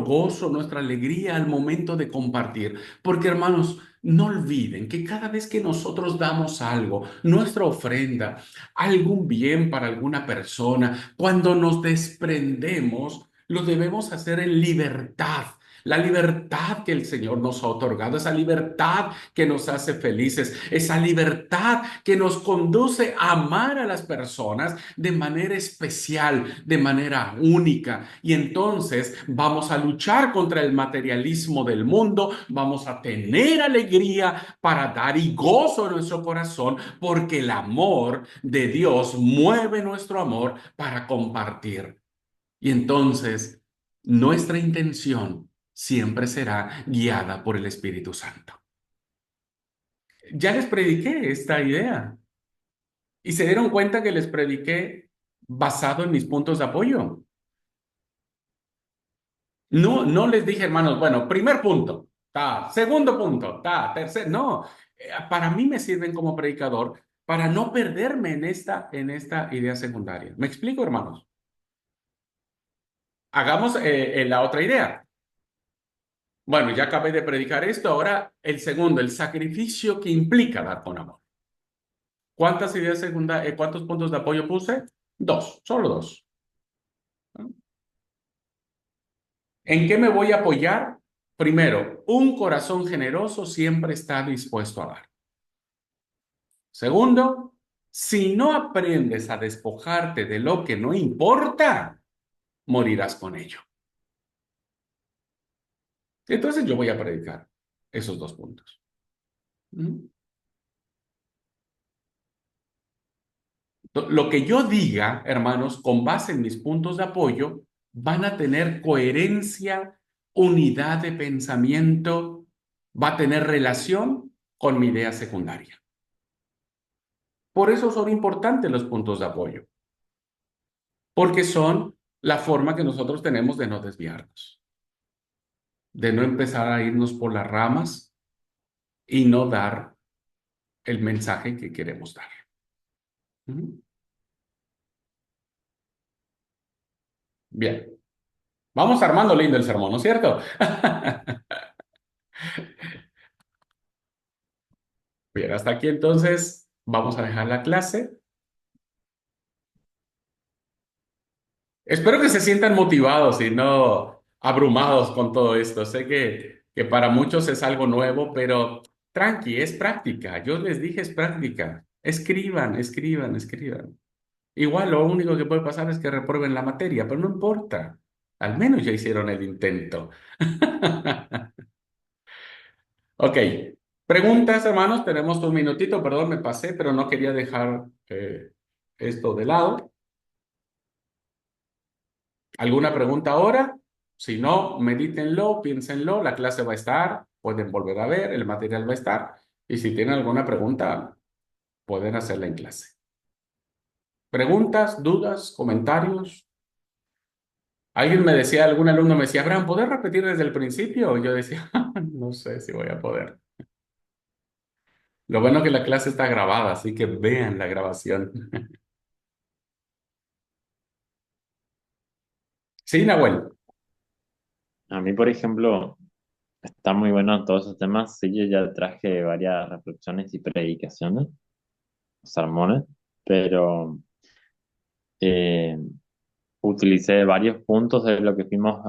gozo, nuestra alegría al momento de compartir. Porque hermanos, no olviden que cada vez que nosotros damos algo, nuestra ofrenda, algún bien para alguna persona, cuando nos desprendemos, lo debemos hacer en libertad. La libertad que el Señor nos ha otorgado, esa libertad que nos hace felices, esa libertad que nos conduce a amar a las personas de manera especial, de manera única. Y entonces vamos a luchar contra el materialismo del mundo, vamos a tener alegría para dar y gozo en nuestro corazón, porque el amor de Dios mueve nuestro amor para compartir. Y entonces nuestra intención siempre será guiada por el Espíritu Santo. Ya les prediqué esta idea y se dieron cuenta que les prediqué basado en mis puntos de apoyo. No les dije, hermanos, bueno, primer punto, segundo punto, tercer, no. Para mí me sirven como predicador para no perderme en esta idea secundaria. ¿Me explico, hermanos? Hagamos la otra idea. Bueno, ya acabé de predicar esto, ahora el segundo, el sacrificio que implica dar con amor. ¿Cuántas ideas secundarias, cuántos puntos de apoyo puse? 2, solo 2. ¿En qué me voy a apoyar? Primero, un corazón generoso siempre está dispuesto a dar. Segundo, si no aprendes a despojarte de lo que no importa, morirás con ello. Entonces yo voy a predicar esos 2 puntos. ¿Mm? Lo que yo diga, hermanos, con base en mis puntos de apoyo, van a tener coherencia, unidad de pensamiento, va a tener relación con mi idea secundaria. Por eso son importantes los puntos de apoyo, porque son la forma que nosotros tenemos de no desviarnos, de no empezar a irnos por las ramas y no dar el mensaje que queremos dar. ¿Mm? Bien, vamos armando lindo el sermón, ¿no es cierto? Bien, hasta aquí entonces vamos a dejar la clase. Espero que se sientan motivados y no abrumados con todo esto. Sé que para muchos es algo nuevo, pero tranqui, es práctica. Yo les dije es práctica. Escriban, escriban, escriban. Igual lo único que puede pasar es que reprueben la materia, pero no importa. Al menos ya hicieron el intento. Ok. Preguntas, hermanos. Tenemos un minutito. Perdón, me pasé, pero no quería dejar esto de lado. ¿Alguna pregunta ahora? Si no, medítenlo, piénsenlo, la clase va a estar, pueden volver a ver, el material va a estar. Y si tienen alguna pregunta, pueden hacerla en clase. ¿Preguntas, dudas, comentarios? Alguien me decía, algún alumno me decía, Abraham, ¿puedes repetir desde el principio? Y yo decía, no sé si voy a poder. Lo bueno es que la clase está grabada, así que vean la grabación. Sí, Nahuel. A mí, por ejemplo, está muy bueno todos esos temas. Sí, yo ya traje varias reflexiones y predicaciones, sermones, pero eh, utilicé varios puntos de lo que fuimos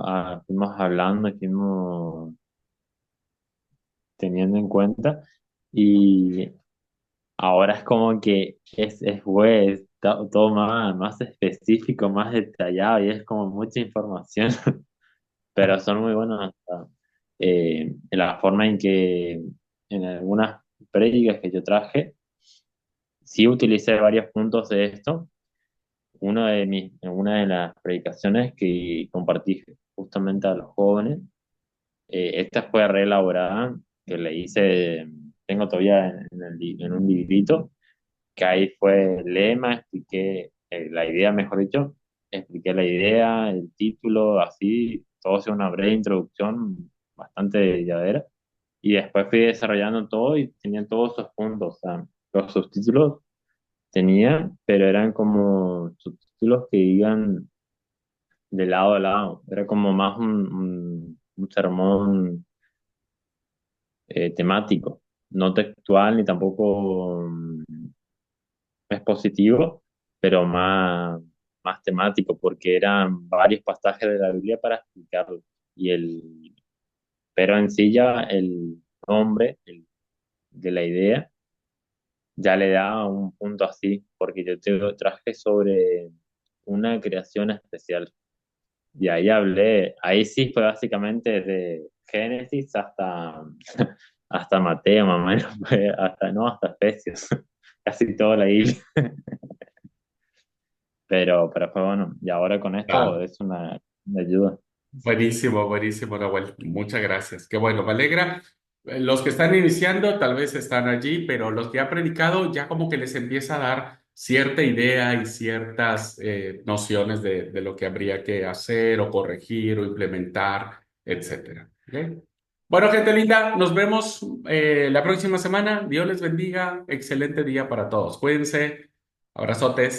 hablando y fuimos teniendo en cuenta. Y ahora es como que es todo más específico, más detallado y es como mucha información, pero son muy buenos en la forma en que en algunas prédicas que yo traje, sí utilicé varios puntos de esto. En una de las predicaciones que compartí justamente a los jóvenes, esta fue reelaborada, que le hice, tengo todavía en un librito, que ahí fue el lema, expliqué la idea, mejor dicho, expliqué la idea, el título, así, todo es una breve introducción bastante llevadera, y después fui desarrollando todo y tenía todos esos puntos, o sea, los subtítulos tenía, pero eran como subtítulos que iban de lado a lado, era como más un sermón temático, no textual ni tampoco expositivo, pero más temático, porque eran varios pasajes de la Biblia para explicarlo. Pero en sí ya el nombre de la idea ya le da un punto así, porque yo te traje sobre una creación especial. Y ahí hablé, ahí sí fue básicamente de Génesis hasta Mateo, más o menos, hasta Efesios, casi toda la Biblia. Pero fue bueno. Y ahora con esto Ah, es una ayuda. buenísimo, buenísimo, Nahuel. Muchas gracias. Qué bueno, me alegra. Los que están iniciando tal vez están allí, pero los que han predicado ya como que les empieza a dar cierta idea y ciertas nociones de lo que habría que hacer o corregir o implementar, etcétera. ¿Ok? Bueno, gente linda, nos vemos la próxima semana. Dios les bendiga. Excelente día para todos. Cuídense. Abrazotes.